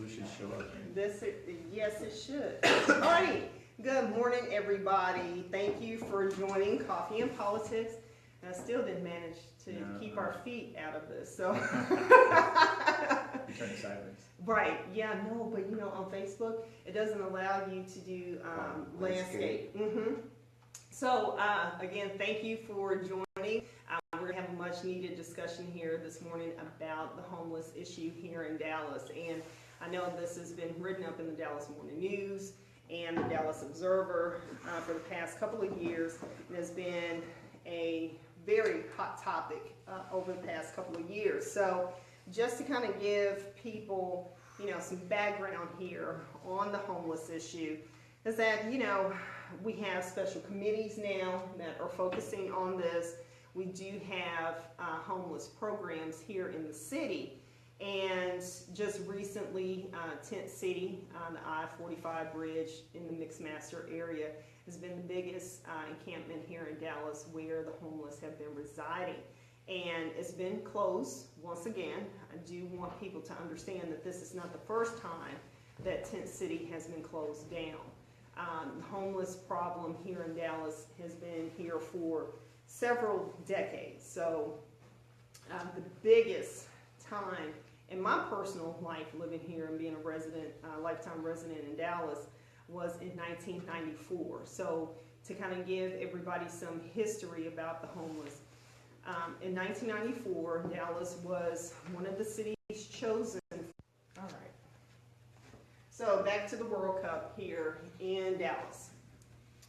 People should show up. Yes, it should. All right. Good morning, everybody. Thank you for joining Coffee and Politics. I still didn't manage to keep our feet out of this, so. You turn it sideways. Right. Yeah. No, but on Facebook, it doesn't allow you to do landscape. So again, thank you for joining. We're gonna have a much needed discussion here this morning about the homeless issue here in Dallas. And I know this has been written up in the Dallas Morning News and the Dallas Observer for the past couple of years. It has been a very hot topic over the past couple of years. So just to kind of give people, some background here on the homeless issue is that, we have special committees now that are focusing on this. We do have homeless programs here in the city. And just recently, Tent City, the I-45 bridge in the Mixmaster area, has been the biggest encampment here in Dallas where the homeless have been residing. And it's been closed once again. I do want people to understand that this is not the first time that Tent City has been closed down. The homeless problem here in Dallas has been here for several decades. So the biggest time in my personal life living here and being a resident, lifetime resident in Dallas, was in 1994. So to kind of give everybody some history about the homeless. In 1994, Dallas was one of the cities chosen. All right. So back to the World Cup here in Dallas.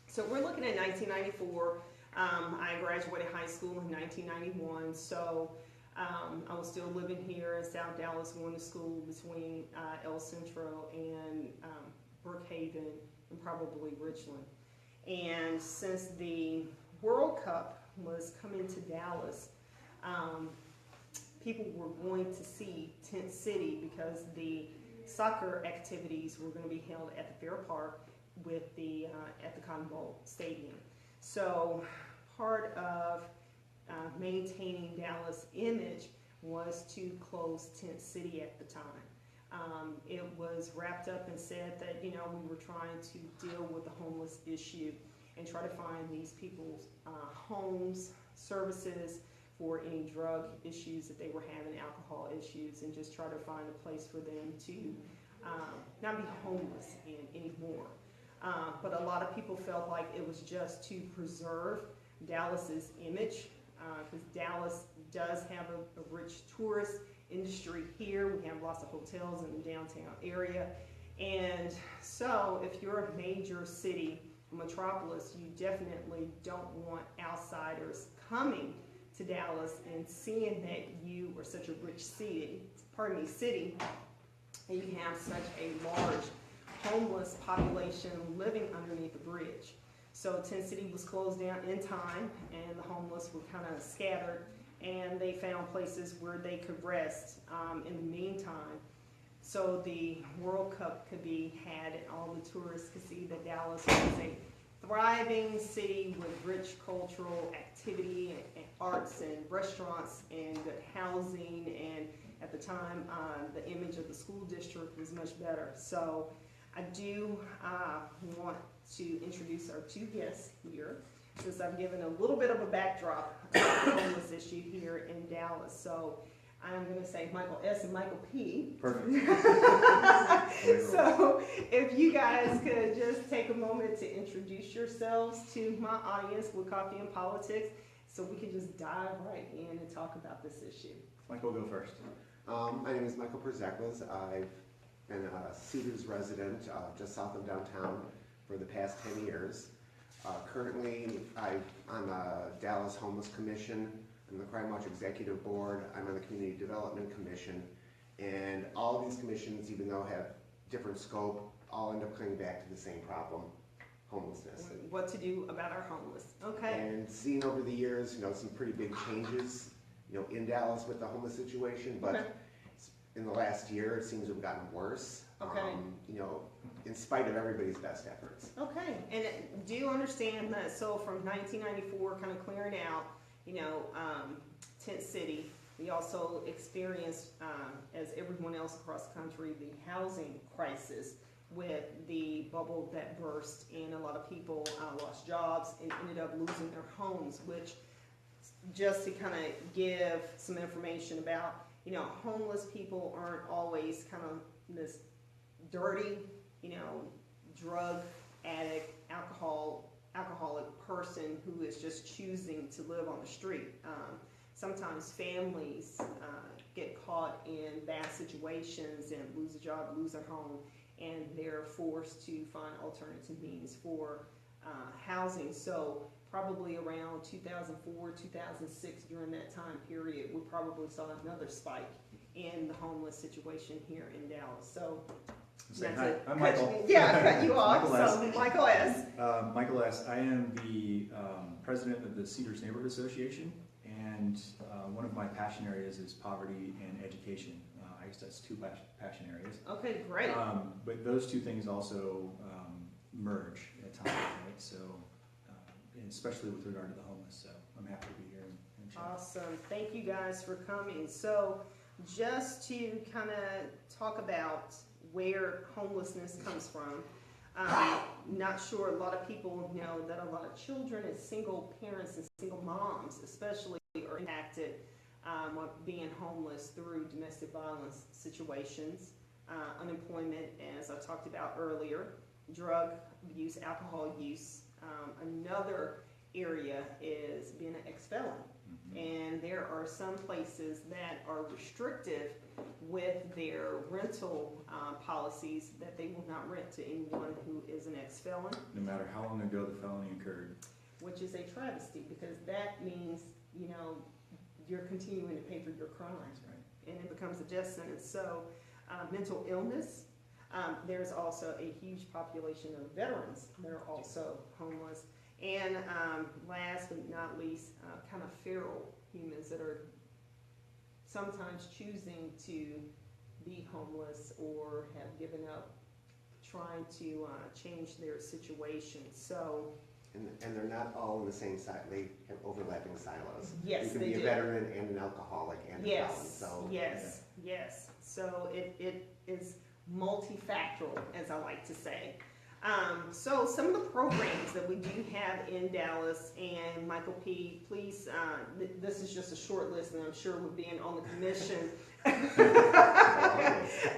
So we're looking at 1994. I graduated high school in 1991. So I was still living here in South Dallas, going to school between El Centro and Brookhaven and probably Richland. And since the World Cup was coming to Dallas, people were going to see Tent City because the soccer activities were going to be held at the Fair Park with at the Cotton Bowl Stadium. So part of maintaining Dallas' image was to close Tent City at the time. It was wrapped up and said that we were trying to deal with the homeless issue and try to find these people's homes, services for any drug issues that they were having, alcohol issues, and just try to find a place for them to not be homeless anymore. But a lot of people felt like it was just to preserve Dallas's image, because Dallas does have a rich tourist industry here. We have lots of hotels in the downtown area. And so if you're a major city, metropolis, you definitely don't want outsiders coming to Dallas and seeing that you are such a rich city, and you have such a large homeless population living underneath the bridge. So Tent City was closed down in time, and the homeless were kind of scattered, and they found places where they could rest in the meantime. So the World Cup could be had, and all the tourists could see that Dallas was a thriving city with rich cultural activity and arts and restaurants and good housing. And at the time, the image of the school district was much better. So I do want to introduce our two guests here, since I've given a little bit of a backdrop of the homeless issue here in Dallas. So I'm going to say Michael S. and Michael P. Perfect. So if you guys could just take a moment to introduce yourselves to my audience with Coffee and Politics, so we can just dive right in and talk about this issue. Michael, go first. My name is Michael Przekwas. I've been a Cedars resident just south of downtown for the past 10 years. Currently, I'm on the Dallas Homeless Commission. I'm the Crime Watch Executive Board. I'm on the Community Development Commission. And all of these commissions, even though have different scope, all end up coming back to the same problem, homelessness. What to do about our homeless. Okay. And seeing over the years, some pretty big changes, in Dallas with the homeless situation, but in the last year, it seems to have gotten worse. Okay. In spite of everybody's best efforts. Okay. And do you understand that? So from 1994, kind of clearing out, Tent City, We also experienced, as everyone else across the country, the housing crisis with the bubble that burst, and a lot of people lost jobs and ended up losing their homes, which, just to kind of give some information about, you know, homeless people aren't always kind of this dirty, you know, drug addict, alcoholic person who is just choosing to live on the street. Sometimes families get caught in bad situations and lose a job, lose their home, and they're forced to find alternative means for housing. So probably around 2004, 2006, during that time period, we probably saw another spike in the homeless situation here in Dallas. So Hi, I'm Michael. cut you off. Michael S. So Michael S. Michael S. I am the president of the Cedars Neighborhood Association, and one of my passion areas is poverty and education. I guess that's two passion areas. Okay, great. But those two things also merge at times, right? So, and especially with regard to the homeless. So I'm happy to be here and chat. Awesome. Thank you guys for coming. So just to kind of talk about where homelessness comes from. Not sure, a lot of people know that a lot of children and single parents and single moms especially are impacted with being homeless through domestic violence situations, unemployment, as I talked about earlier, drug use, alcohol use. Another area is being an ex-felon. And there are some places that are restrictive with their rental policies, that they will not rent to anyone who is an ex-felon. No matter how long ago the felony occurred. Which is a travesty, because that means, you know, you're continuing to pay for your crimes, Right. and it becomes a death sentence. So mental illness, there's also a huge population of veterans that are also homeless. And last but not least, kind of feral humans that are sometimes choosing to be homeless or have given up trying to change their situation. So, And they're not all in the same side, they have overlapping silos. yes, You can they be a do. veteran and an alcoholic and a felon, so. Yes. So it is multifactorial, as I like to say. So some of the programs that we do have in Dallas, and Michael P., please, this is just a short list, and I'm sure with being on the commission,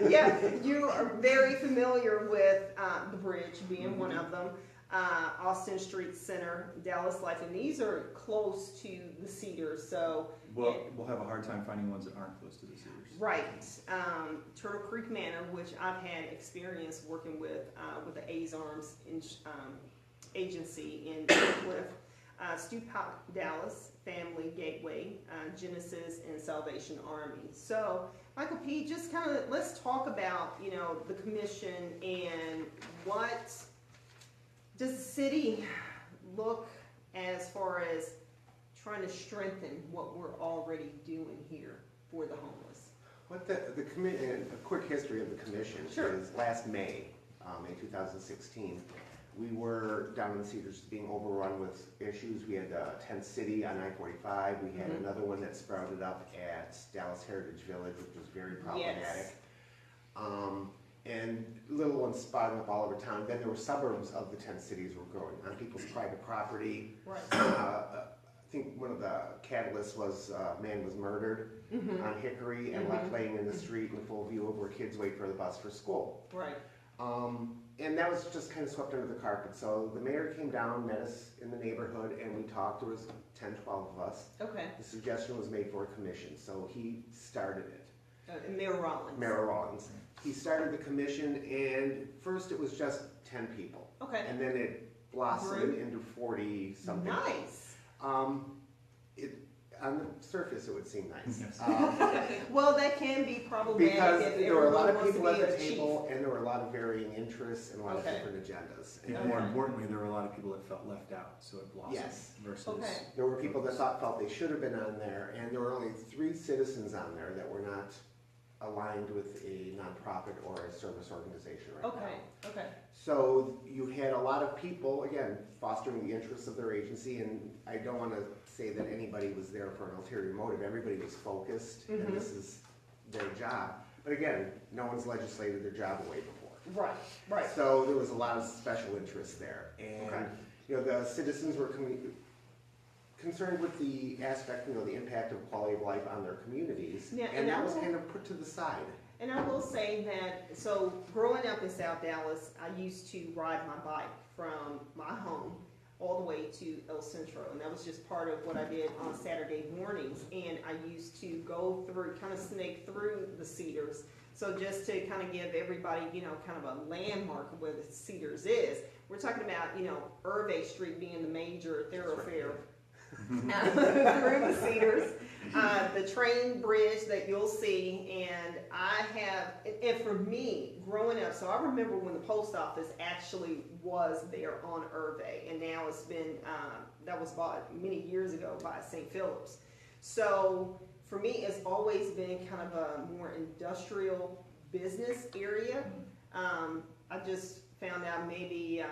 yeah, you are very familiar with the Bridge being one of them, Austin Street Center, Dallas Life, and these are close to the Cedars, so. Well, we'll have a hard time finding ones that aren't close to the Cedars. Right. Turtle Creek Manor, which I've had experience working with the A's Arms agency in Cliff, Stu Pop Dallas, Family Gateway, Genesis, and Salvation Army. So, Michael P., just kind of, let's talk about, you know, the commission and what does the city look as far as trying to strengthen what we're already doing here for the homeless. What the commission, a quick history of the commission Sure. is last May, in 2016, we were down in the Cedars being overrun with issues. We had Tent City on I-45. We had another one that sprouted up at Dallas Heritage Village, which was very problematic. Yes. And little ones sprouting up all over town. Then there were suburbs of the tent cities were growing on people's private property. Right. I think one of the catalysts was a man was murdered on Hickory and left laying in the street in full view of where kids wait for the bus for school. Right. And that was just kind of swept under the carpet. So the mayor came down, met us in the neighborhood, and we talked. There was 10, 12 of us. Okay. The suggestion was made for a commission, so he started it. Mayor Rollins. Mayor Rollins. He started the commission, and first it was just 10 people. Okay. And then it blossomed into 40 something. Nice. On the surface, it would seem nice. Yes. Well, that can be problematic Because if there were a lot everyone of wants people to at be the a table, and there were a lot of varying interests and a lot of Okay. different agendas. And more importantly, there were a lot of people that felt left out, so it blossomed. Yes. Versus. Okay. There were people that felt they should have been on there, and there were only 3 citizens on there that were not aligned with a nonprofit or a service organization right now. Okay. So you had a lot of people, again, fostering the interests of their agency, and I don't want to say that anybody was there for an ulterior motive. Everybody was focused, and this is their job. But again, no one's legislated their job away before. Right. So there was a lot of special interest there, and you know, the citizens were concerned with the aspect, you know, the impact of quality of life on their communities, Yeah, and that was kind of put to the side. And I will say that, so growing up in South Dallas, I used to ride my bike from my home all the way to El Centro, and that was just part of what I did on Saturday mornings. And I used to go through, kind of snake through the Cedars. So just to kind of give everybody, you know, kind of a landmark of where the Cedars is, we're talking about, you know, Irvay Street being the major thoroughfare through the Cedars, the train bridge that you'll see, and and for me, growing up, so I remember when the post office actually was there on Irvay, and now it's been, that was bought many years ago by St. Philip's. So for me, it's always been kind of a more industrial business area. I just found out maybe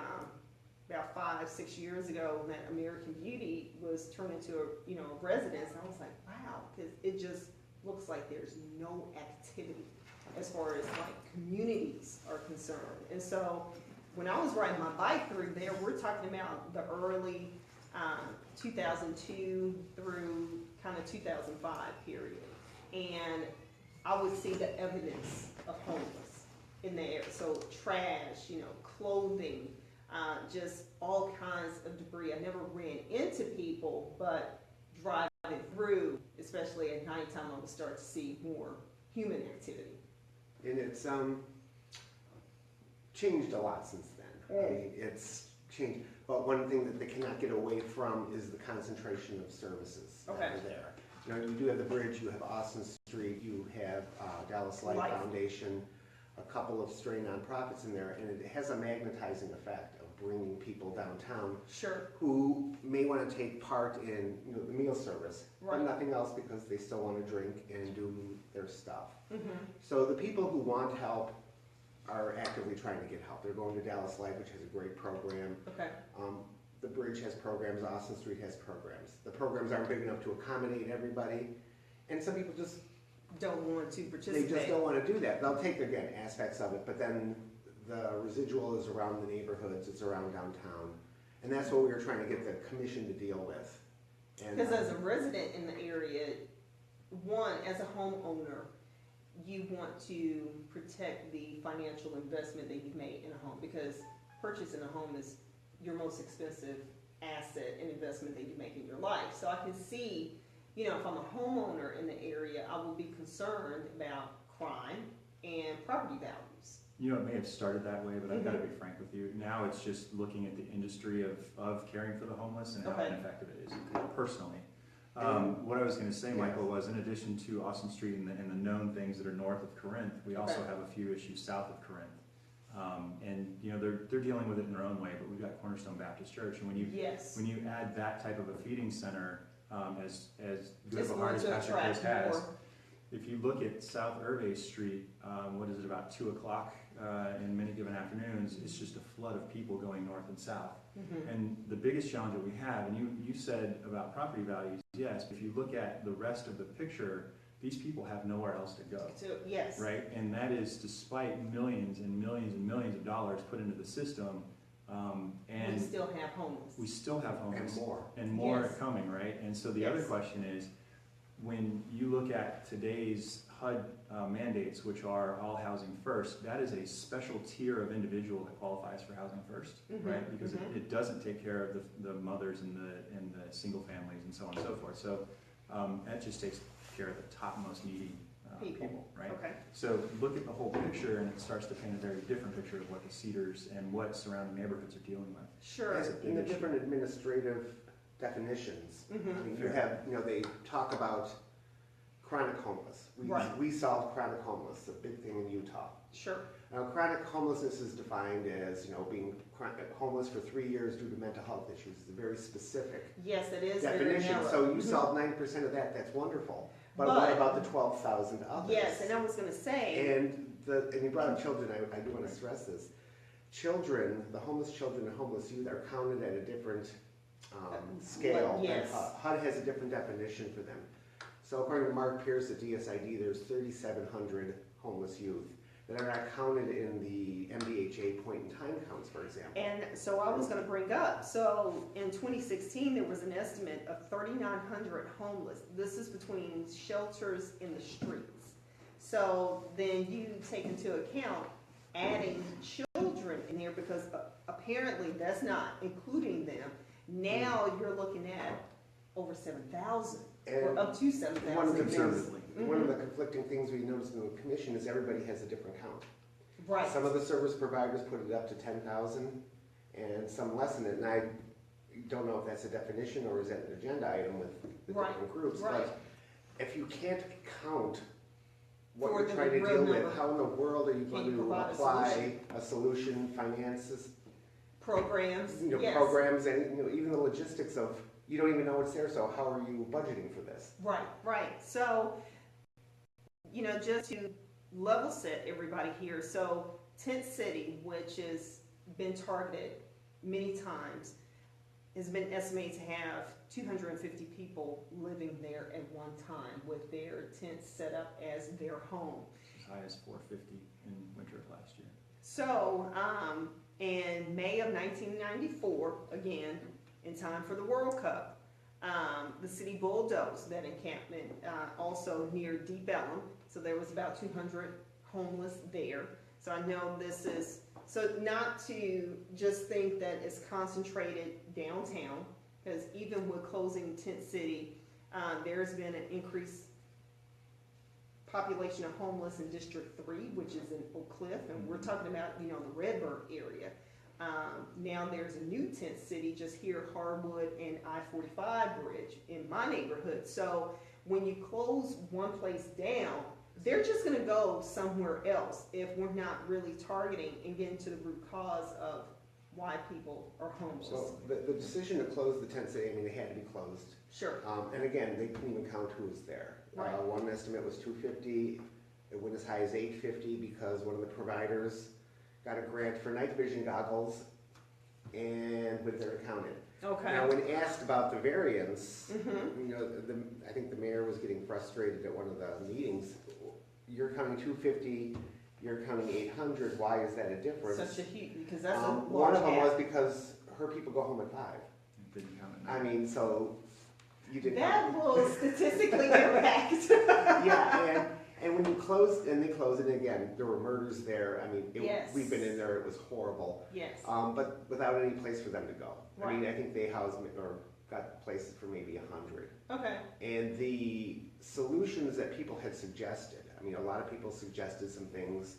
about 5-6 years ago that American Beauty was turned into a residence, and I was like, wow, because it just looks like there's no activity as far as like communities are concerned. And so when I was riding my bike through there, we're talking about the early 2002 through kind of 2005 period, and I would see the evidence of homeless in there. So trash, clothing, just all kinds of debris. I never ran into people, but driving through, especially at nighttime, I would start to see more human activity. And it's changed a lot since then. I mean, it's changed. But one thing that they cannot get away from is the concentration of services that are there. You do have the bridge, you have Austin Street, you have Dallas Light Foundation, a couple of stray nonprofits in there, and it has a magnetizing effect of bringing people downtown who may want to take part in the meal service, but nothing else because they still want to drink and do their stuff. So the people who want help are actively trying to get help. They're going to Dallas Light, which has a great program. The bridge has programs, Austin Street has programs. The programs aren't big enough to accommodate everybody, and some people just don't want to participate. They just don't want to do that. They'll take, again, aspects of it, but then the residual is around the neighborhoods, it's around downtown. And that's what we were trying to get the commission to deal with. Because as a resident in the area, one, as a homeowner, you want to protect the financial investment that you've made in a home, because purchasing a home is your most expensive asset and investment that you make in your life. So I can see, if I'm a homeowner in the area, I will be concerned about crime and property values. It may have started that way, but I've got to be frank with you. Now it's just looking at the industry of caring for the homeless and how ineffective it is, personally. What I was going to say, Michael, was in addition to Austin Street and the known things that are north of Corinth, we also have a few issues south of Corinth. They're dealing with it in their own way, but we've got Cornerstone Baptist Church, and when you add that type of a feeding center, as good of a heart as Pastor Chris has, if you look at South Irvay Street, what is it, about 2 o'clock in many given afternoons, it's just a flood of people going north and south. And the biggest challenge that we have, and you said about property values, yes, but if you look at the rest of the picture, these people have nowhere else to go. Yes. Right? And that is despite millions and millions and millions of dollars put into the system. And we still have homeless. We still have homeless. And more coming, right? And so the other question is, when you look at today's HUD mandates, which are all housing first, that is a special tier of individual that qualifies for housing first, right? Because it doesn't take care of the mothers and the single families and so on and so forth. So that just takes care of the top most needy people, right? So look at the whole picture, and it starts to paint a very different picture of what the Cedars and what surrounding neighborhoods are dealing with. In the different administrative definitions, I mean, you have, they talk about chronic homeless. We solve chronic homeless, a big thing in Utah. Now, chronic homelessness is defined as, being homeless for 3 years due to mental health issues. It's a very specific it is definition. So you solve 90% of that. That's wonderful. But what about the 12,000 others? Yes, and I was going to say. And you brought up children. I do want to stress this. Children, the homeless children and homeless youth are counted at a different scale. Yes. HUD has a different definition for them. So according to Mark Pierce at DSID, there's 3,700 homeless youth that are not counted in the MDHA point-in-time counts, for example. And so I was going to bring up, so in 2016, there was an estimate of 3,900 homeless. This is between shelters and the streets. So then you take into account adding children in there because apparently that's not including them. Now you're looking at over 7,000 or up to 7,000. One of the conflicting things we noticed in the commission is everybody has a different count. Right. Some of the service providers put it up to 10,000 and some lessen it. And I don't know if that's a definition or is that an agenda item with the different groups. Right. But if you can't count what For you're the trying to real deal number, with, how in the world are you going to provide apply a solution, finances, programs, yes. programs, and even the logistics of you don't even know what's there. So how are you budgeting for this? Right. So, just to level set everybody here. So, Tent City, which has been targeted many times, has been estimated to have 250 people living there at one time with their tents set up as their home. As high as 450 in winter of last year. So, in May of 1994, again, in time for the World Cup, the city bulldozed that encampment also near Deep Ellum. So there was about 200 homeless there. So I know this is, so not to just think that it's concentrated downtown, because even with closing Tent City, there's been an increased population of homeless in District 3, which is in Oak Cliff, and we're talking about, the Redbird area. Now there's a new Tent City just here, Harwood and I-45 bridge in my neighborhood. So when you close one place down, they're just going to go somewhere else if we're not really targeting and getting to the root cause of why people are homeless. So the decision to close the tent city, they had to be closed. Sure. And again, they couldn't even count who was there. Right. One estimate was 250. It went as high as 850 because one of the providers got a grant for night vision goggles and went there to count it. Okay. Now, when asked about the variance, I think the mayor was getting frustrated at one of the meetings. You're counting 250, you're counting 800. Why is that a difference? Such a huge, because that's a one large of them gap. was because her people go home at 5. Didn't count it. So you didn't. That will statistically impact. Yeah, and when you closed, and they closed it again, there were murders there. Yes. We've been in there, it was horrible. Yes. But without any place for them to go. Right. I think they housed or got places for maybe 100. Okay. And the solutions that people had suggested, a lot of people suggested some things,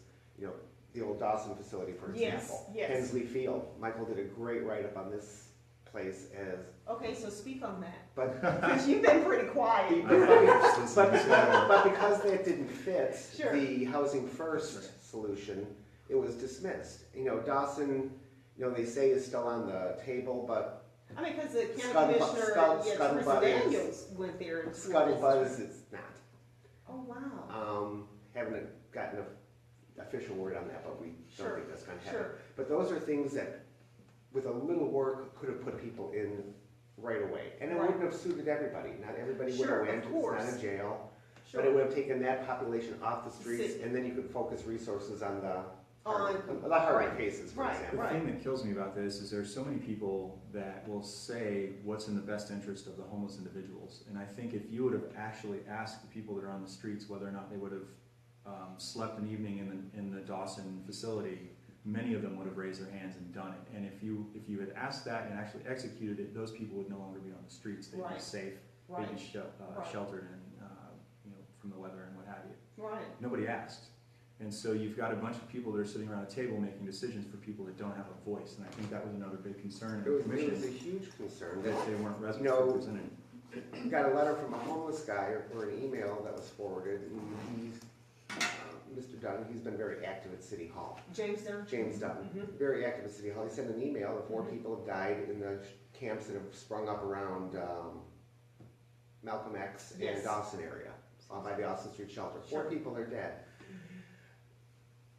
the old Dawson facility, for example. Yes. Hensley Field. Michael did a great write-up on this place as. Okay, so speak on that. But Because you've been pretty quiet. but because that didn't fit Sure. the Housing First solution, it was dismissed. Dawson, they say is still on the table, but Because the county Scuttlebutt- commissioner, Scuttlebutt Teresa is- Daniels went there and Scuttlebutt is not. Oh, wow. Haven't gotten an official word on that, but we Sure. don't think that's going to happen. Sure. But those are things that, with a little work, could have put people in right away. And it Right. wouldn't have suited everybody. Not everybody would Sure, have went. of course. It's not a jail. Sure. But it would have taken that population off the streets, See. and then you could focus resources on the On- harder right. cases, for Right. example. The thing that kills me about this is there's so many people that will say what's in the best interest of the homeless individuals. And I think if you would have actually asked the people that are on the streets whether or not they would have slept an evening in the Dawson facility, many of them would have raised their hands and done it. And if you had asked that and actually executed it, those people would no longer be on the streets. They'd be Right. safe. Right. They'd be Right. sheltered and from the weather and what have you. Right. Nobody asked. And so you've got a bunch of people that are sitting around a table making decisions for people that don't have a voice. And I think that was another big concern in It the was commission, a huge concern. that they weren't No. represented. We got a letter from a homeless guy, or an email that was forwarded, and he's, Mr. Dunn, he's been very active at City Hall. James Dunn? James Dunn, Mhm. very active at City Hall. He sent an email that 4 Mhm. people have died in the camps that have sprung up around Malcolm X and Yes. Dawson area. by the Austin Street Shelter. Sure. 4 people are dead.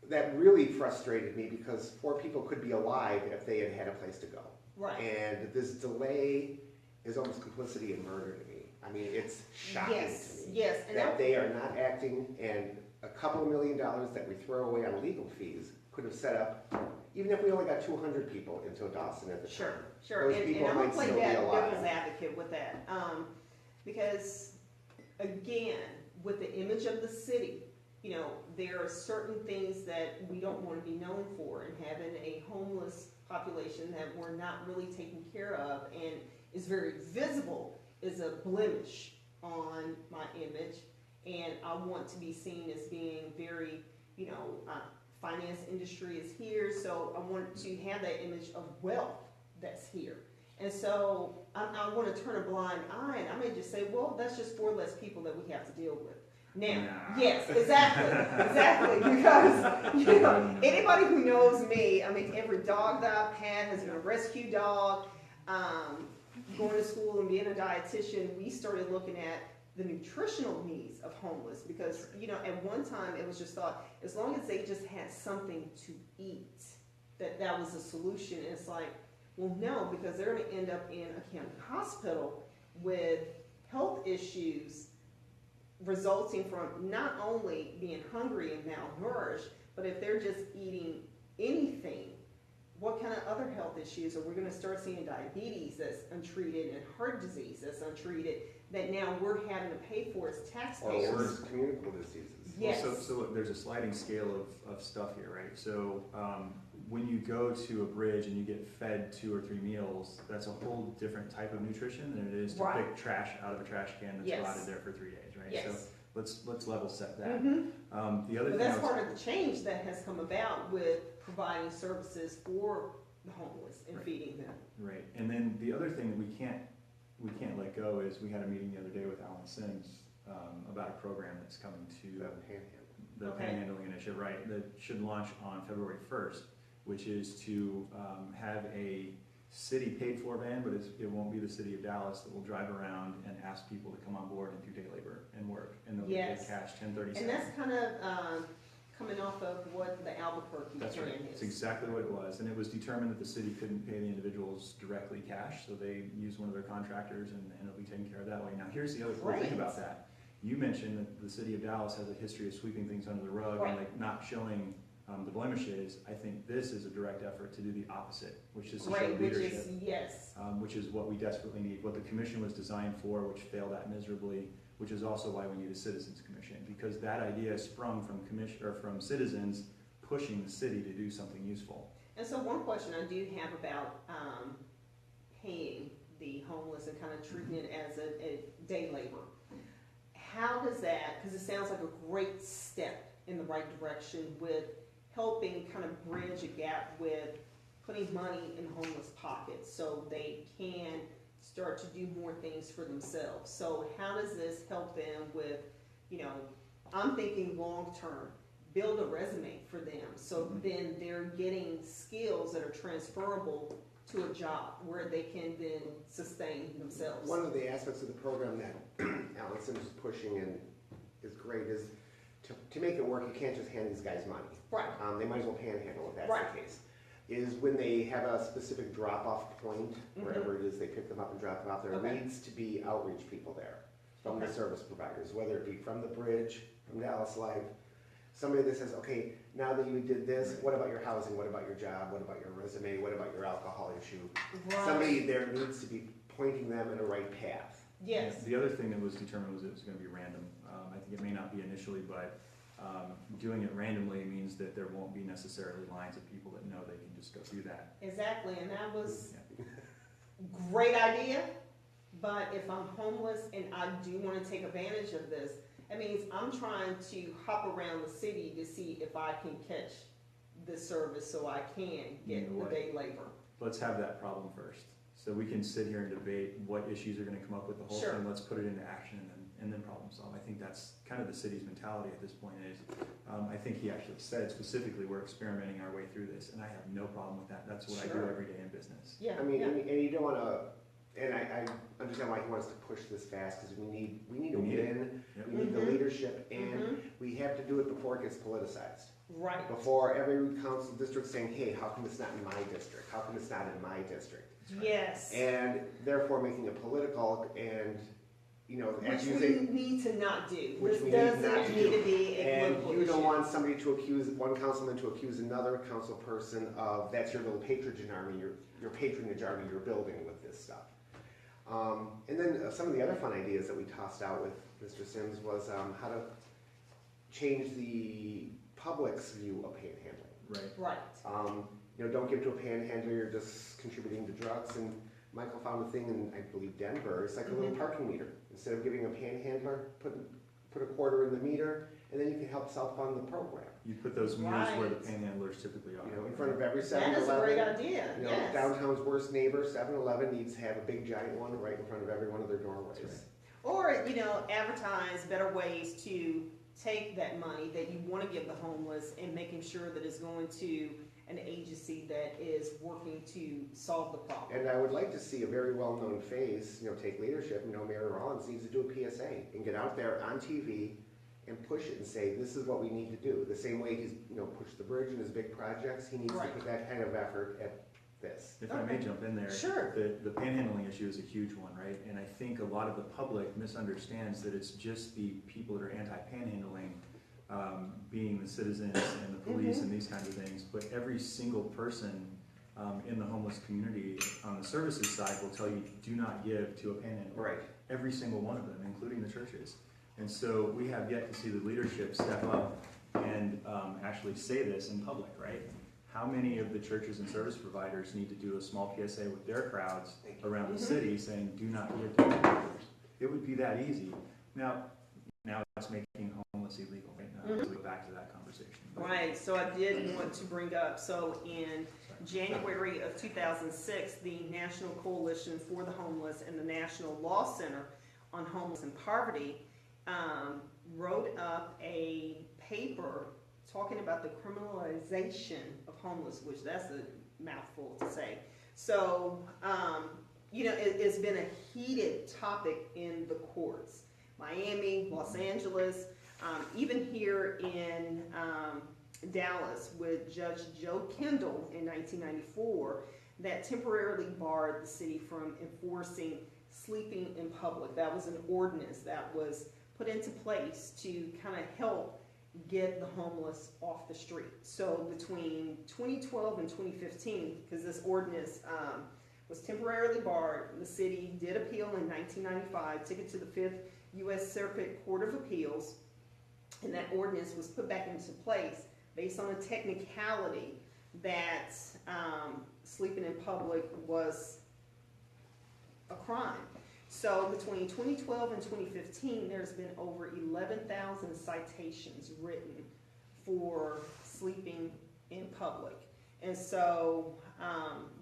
That really frustrated me because 4 people could be alive if they had had a place to go. Right. And this delay is almost complicity in murder to me. I mean, it's shocking to me Yes, and that they are not acting, and a couple of $1 million that we throw away on legal fees could have set up, even if we only got 200 people into Dawson at the time. Sure. Those And people I'm might gonna play still be devil's alive. advocate with that, because again, with the image of the city, you know, there are certain things that we don't want to be known for, and having a homeless population that we're not really taking care of and is very visible is a blemish on my image, and I want to be seen as being very, you know, finance industry is here, so I want to have that image of wealth that's here. And so I want to turn a blind eye, and I may just say, well, that's just 4 less people that we have to deal with. Now, yes, exactly, because, you know, anybody who knows me, I mean, every dog that I've had has been a rescue dog. Going to school and being a dietitian, we started looking at the nutritional needs of homeless because, you know, at one time it was just thought, as long as they just had something to eat, that was a solution. And it's like, well, no, because they're going to end up in a county hospital with health issues resulting from not only being hungry and malnourished, but if they're just eating anything, what kind of other health issues are we going to start seeing? Diabetes that's untreated and heart disease that's untreated that now we're having to pay for as taxpayers. Or worse, communicable diseases. Yes. Well, so look, there's a sliding scale of stuff here, right? So when you go to a bridge and you get fed 2 or 3 meals, that's a whole different type of nutrition than it is to pick trash out of a trash can that's rotted there for 3 days, right? Yes. So let's level set that. Mm-hmm. The other But thing that's part of the change that has come about with providing services for the homeless and feeding them. Right, and then the other thing that we can't let go is we had a meeting the other day with Alan Sims about a program that's coming to the Panhandling Initiative, right? That should launch on February 1st, which is to have a city paid for van, but it won't be the city of Dallas that will drive around and ask people to come on board and do day labor and work, and they'll get paid cash 1037. And that's kind of coming off of what the Albuquerque That's plan right. is. It's exactly what it was, and it was determined that the city couldn't pay the individuals directly cash, so they used one of their contractors, and it'll be taken care of that way. Now, here's the other cool thing about that. You mentioned that the city of Dallas has a history of sweeping things under the rug and like not showing the blemishes. I think this is a direct effort to do the opposite, which is to show leadership. Which is what we desperately need, what the commission was designed for, which failed at miserably, which is also why we need a citizens commission, because that idea sprung from citizens pushing the city to do something useful. And so one question I do have about paying the homeless and kind of treating it as a day labor. How does that, because it sounds like a great step in the right direction with helping kind of bridge a gap with putting money in homeless pockets so they can start to do more things for themselves. So how does this help them with, you know, I'm thinking long term, build a resume for them so then they're getting skills that are transferable to a job where they can then sustain themselves. One of the aspects of the program that Alan Sims is pushing and is great is to make it work, you can't just hand these guys money. Right. They might as well panhandle if that's the case. Is when they have a specific drop-off point, wherever it is they pick them up and drop them off, there needs to be outreach people there from the service providers, whether it be from the bridge, from Dallas Life, somebody that says, okay, now that you did this, what about your housing, what about your job, what about your resume, what about your alcohol issue? Somebody there needs to be pointing them in a right path. Yes. The other thing that was determined was it was going to be random. I think it may not be initially, but doing it randomly means that there won't be necessarily lines of people that know they can just go through that. Exactly, and that was great idea, but if I'm homeless and I do want to take advantage of this, that means I'm trying to hop around the city to see if I can catch this service so I can get the day labor. Let's have that problem first. So we can sit here and debate what issues are going to come up with the whole thing. Let's put it into action and then problem solve. I think that's kind of the city's mentality at this point is, I think he actually said specifically we're experimenting our way through this, and I have no problem with that. That's what I do every day in business. Yeah. I mean, and you don't want to and I understand why he wants to push this fast, because we need a We need win, Yep. we need the leadership, and we have to do it before it gets politicized. Right. Before every council district saying, hey, how come it's not in my district? How come it's not in my district? Yes. And therefore making it political and, you know, Which as you we say, need to not do. Which This we need doesn't not to need do. to be a and political you don't issue. want somebody to accuse, one councilman to accuse another council person of, that's your little patronage army, your patronage army you're building with this stuff. And then some of the other fun ideas that we tossed out with Mr. Sims was how to change the public's view of panhandling. Right. Right. You know, don't give to a panhandler, you're just contributing to drugs. And Michael found a thing in, I believe, Denver. It's like a little parking meter. Instead of giving a panhandler, put a quarter in the meter, and then you can help self-fund the program. You put those meters where the Right. panhandlers typically are. You know, in front of every That 7-Eleven. is a great idea. You know, Yes. downtown's worst neighbor, 7-Eleven, needs to have a big giant one right in front of every one of their doorways. That's right. Or, you know, advertise better ways to take that money that you want to give the homeless and making sure that it's going to an agency that is working to solve the problem. And I would like to see a very well-known face, you know, take leadership. You know, Mayor Rollins needs to do a PSA and get out there on TV and push it and say, this is what we need to do. The same way he's, you know, pushed the bridge in his big projects, he needs Right. to put that kind of effort at this. If I may jump in there. Sure. The panhandling issue is a huge one, right? And I think a lot of the public misunderstands that it's just the people that are anti-panhandling, being the citizens and the police and these kinds of things, but every single person in the homeless community on the services side will tell you, do not give to a panhandler. Right. Every single one of them, including the churches. And so we have yet to see the leadership step up and actually say this in public, right? How many of the churches and service providers need to do a small PSA with their crowds around the city saying, do not give to panhandlers? It would be that easy. Now it's making homeless illegal right now. So we go back to that conversation. Right, so I did want to bring up, so in January of 2006, the National Coalition for the Homeless and the National Law Center on Homeless and Poverty wrote up a paper talking about the criminalization of homeless, which that's a mouthful to say. So, you know, it's been a heated topic in the courts. Miami, Los Angeles, even here in Dallas with Judge Joe Kendall in 1994 that temporarily barred the city from enforcing sleeping in public. That was an ordinance that was put into place to kind of help get the homeless off the street. So between 2012 and 2015, because this ordinance was temporarily barred, the city did appeal in 1995, took it to the 5th U.S. Circuit Court of Appeals, and that ordinance was put back into place based on a technicality that sleeping in public was a crime. So between 2012 and 2015, there's been over 11,000 citations written for sleeping in public. And so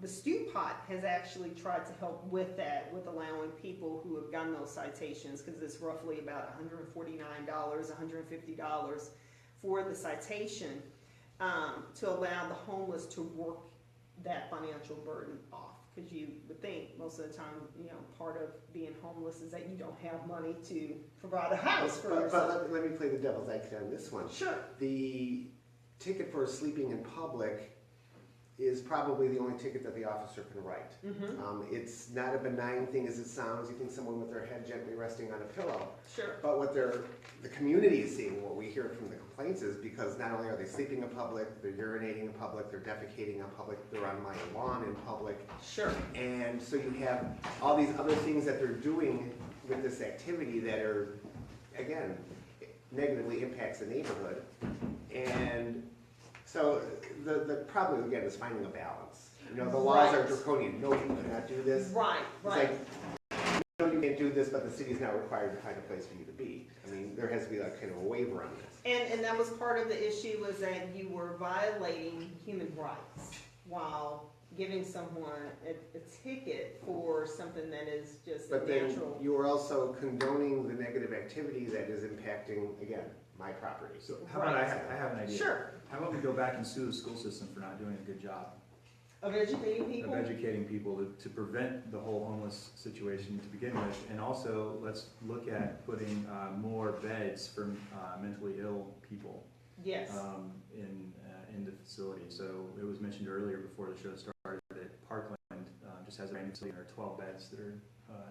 the Stew Pot has actually tried to help with that, with allowing people who have gotten those citations, because it's roughly about $149, $150 for the citation, to allow the homeless to work that financial burden off. Because you would think most of the time, you know, part of being homeless is that you don't have money to provide a house for yourself. But let me play the devil's advocate on this one. Sure. The ticket for sleeping in public is probably the only ticket that the officer can write. It's not a benign thing as it sounds. You think someone with their head gently resting on a pillow. Sure. But what the community is seeing, what we hear from the complaints is because not only are they sleeping in public, they're urinating in public, they're defecating in public, they're on my lawn in public. Sure. And so you have all these other things that they're doing with this activity that are, again, negatively impacts the neighborhood. And so the problem, again, is finding a balance. You know, the laws are draconian. No, you cannot do this. Right, right. It's like, no, you can't do this, but the city's now required to find a place for you to be. I mean, there has to be like kind of a waiver on this. And that was part of the issue, was that you were violating human rights while giving someone a ticket for something that is just But a then natural. you are also condoning the negative activity that is impacting, again, my property. So how about I have an idea. Sure. How about we go back and sue the school system for not doing a good job? Of educating people? Of educating people to prevent the whole homeless situation to begin with. And also, let's look at putting more beds for mentally ill people Yes. in the facility. So it was mentioned earlier before the show started that Parkland just has a brand new facility. There are 12 beds that are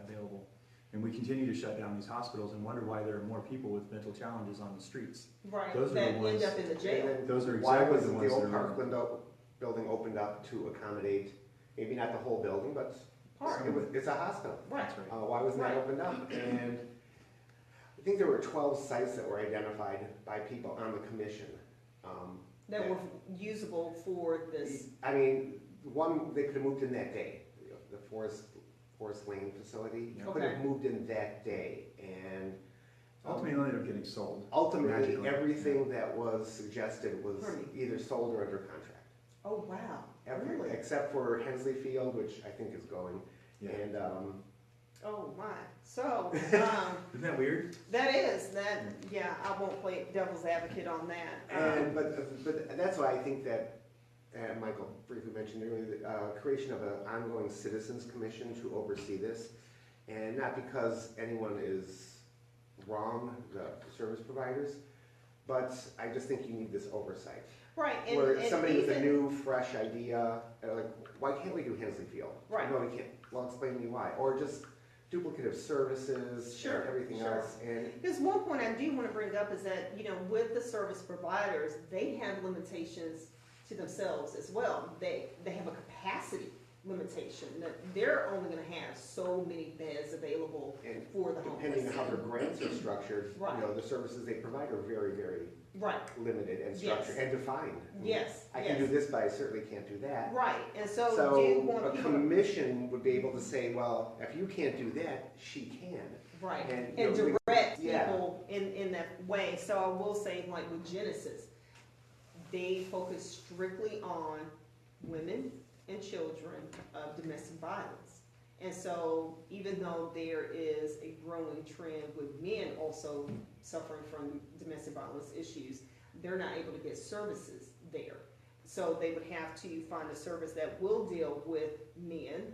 available. And we continue to shut down these hospitals and wonder why there are more people with mental challenges on the streets. Right, Those are that the ones, end up in the jail. those are Why exactly was the the ones that old are. Parkland building opened up to accommodate, maybe not the whole building, but Part. it's a hospital. Right. That's right. Why wasn't that Right. opened up? And I think there were 12 sites that were identified by people on the commission. That were usable for this. I mean, one, they could have moved in that day. The Forest Lane facility Yeah. could have Okay. moved in that day. And Ultimately, it ended up getting sold. ultimately, Magically. everything that was suggested was Right. either sold or under contract. Oh, wow. Everything, Really? except for Hensley Field, which I think is going. Yeah. And Oh, my. So, Isn't that weird? that is, yeah, I won't play devil's advocate on that. And but that's why I think that, and Michael briefly mentioned earlier, the creation of an ongoing citizens commission to oversee this, and not because anyone is wrong, the service providers, but I just think you need this oversight. Right, Where somebody with a even- new, fresh idea, like, why can't we do Hensley Field? Right. No, we can't. Well, explain to me why. Or just duplicative services, Sure, and everything sure. else, and Because one point I do want to bring up is that, with the service providers, they have limitations to themselves as well. They have a capacity limitation, that they're only going to have so many beds available and for the depending on homeless. how their grants are structured, Right. the services they provide are very, very Right, limited and structured Yes. and defined. yes, I can do yes. this, but I certainly can't do that. Right, and so do So want a people, commission would be able to say, well, if you can't do that, she can. right, and, and we- direct yeah. people in that way. So I will say, like with Genesis, they focus strictly on women and children of domestic violence. And so even though there is a growing trend with men also suffering from domestic violence issues, they're not able to get services there. So they would have to find a service that will deal with men,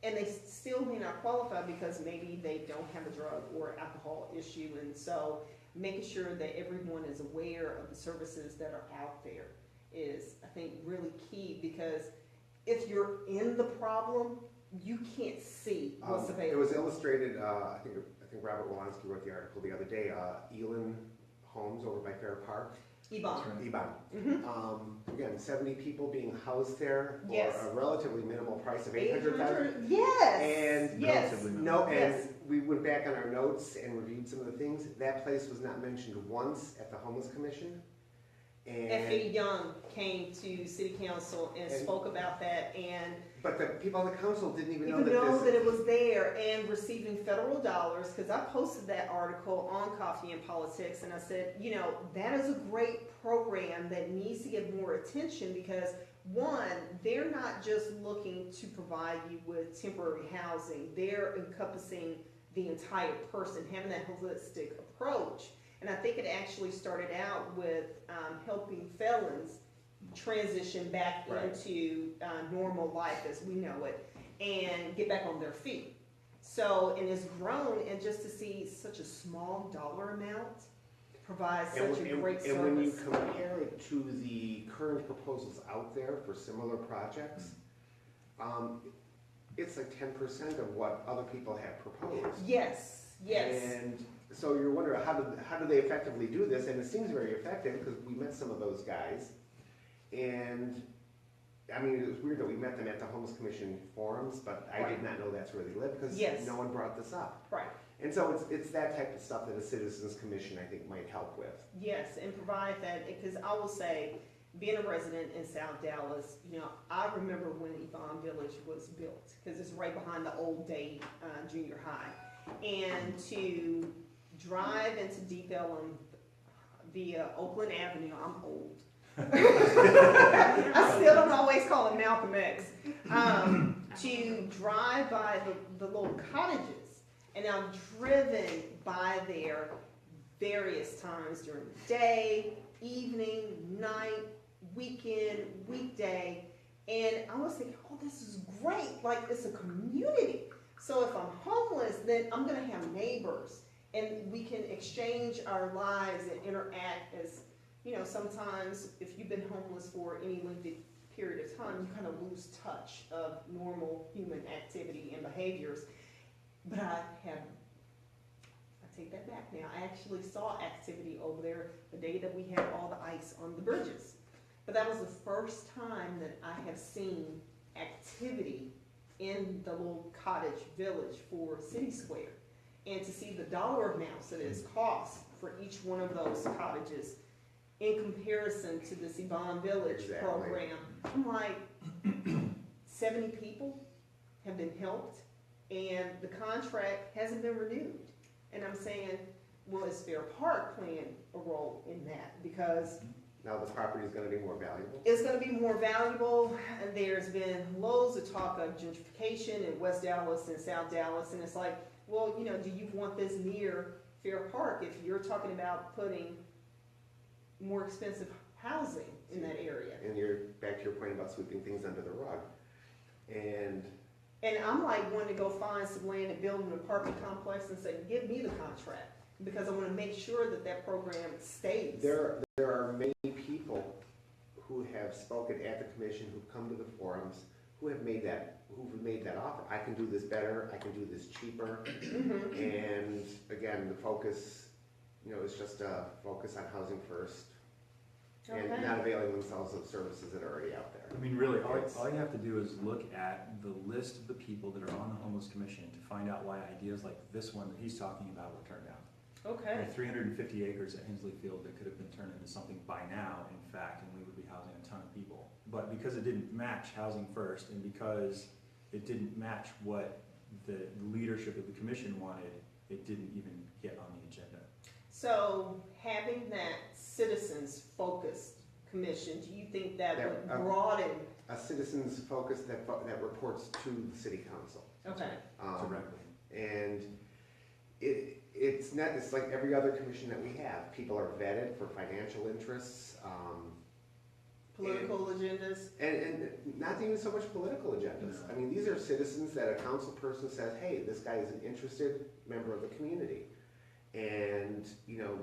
and they still may not qualify because maybe they don't have a drug or alcohol issue. And so making sure that everyone is aware of the services that are out there is, I think, really key, because if you're in the problem, you can't see what's It available. was illustrated, I think Robert Wolanski wrote the article the other day, Elin Homes over by Fair Park, Ebon. Ebon. Mm-hmm. Again, 70 people being housed there for Yes. a relatively minimal price of $800,000. Yes. And yes. relatively No, and Yes. we went back on our notes and reviewed some of the things. That place was not mentioned once at the Homeless Commission. F.A. And, Young came to City Council and And- spoke about that, and but the people on the council didn't even know even that know this. that it was there and receiving federal dollars, because I posted that article on Coffee and Politics, and I said, that is a great program that needs to get more attention, because one, they're not just looking to provide you with temporary housing, they're encompassing the entire person, having that holistic approach. And I think it actually started out with helping felons transition back Right. into normal life as we know it and get back on their feet. So, and it's grown, and just to see such a small dollar amount provides And such a when- great and when you service. compare it to the current proposals out there for similar projects, it's like 10% of what other people have proposed. Yes, yes. And so you're wondering, how do they effectively do this? And it seems very effective, because we met some of those guys. And, I mean, it was weird that we met them at the Homeless Commission forums, but I Right. did not know that's where they live, because Yes. no one brought this up. Right. And so it's that type of stuff that a Citizens Commission, I think, might help with. Yes, and provide that, because I will say, being a resident in South Dallas, I remember when Yvonne Village was built, because it's right behind the old Day Junior High. And to drive into Deep Ellum via Oakland Avenue, I'm old. I still don't always call it Malcolm X. To drive by the little cottages, and I've driven by there various times during the day, evening, night, weekend, weekday, And I was thinking, oh, this is great. Like, it's a community. So if I'm homeless, then I'm going to have neighbors. And we can exchange our lives and interact as, you know, sometimes if you've been homeless for any lengthy period of time, you kind of lose touch of normal human activity and behaviors. But I take that back now. I actually saw activity over there the day that we had all the ice on the bridges. But that was the first time that I have seen activity in the little cottage village for City Square. And to see the dollar amounts that it's cost for each one of those cottages in comparison to this Yvonne Village program, I'm like, 70 people have been helped and the contract hasn't been renewed. And I'm saying, well, is Fair Park playing a role in that? Because now the property is going to be more valuable. it's going to be more valuable. And there's been loads of talk of gentrification in West Dallas and South Dallas. And it's like, well, you know, do you want this near Fair Park if you're talking about putting more expensive housing in that area? And you're back to your point about sweeping things under the rug. And I'm like wanting to go find some land and build an apartment complex and say, give me the contract, because I want to make sure that that program stays. there are many people who have spoken at the commission, who've come to the forums, who've made that offer. I can do this better, I can do this cheaper. And again, the focus, you know, is just a focus on housing first. And Okay. not availing themselves of services that are already out there. I mean, really, all you have to do is look at the list of the people that are on the Homeless Commission to find out why ideas like this one that he's talking about were turned down. Okay. There are 350 acres at Hensley Field that could have been turned into something by now, in fact, and we would be housing a ton of people. But because it didn't match Housing First, and because it didn't match what the leadership of the commission wanted, it didn't even get on the agenda. So having that citizens-focused commission, do you think that would broaden? A citizens focus that reports to the city council. Okay. Directly. And it's like every other commission that we have. People are vetted for financial interests. Political agendas? And not even so much political agendas. No. I mean, these are citizens that a council person says, hey, this guy is an interested member of the community. And, you know,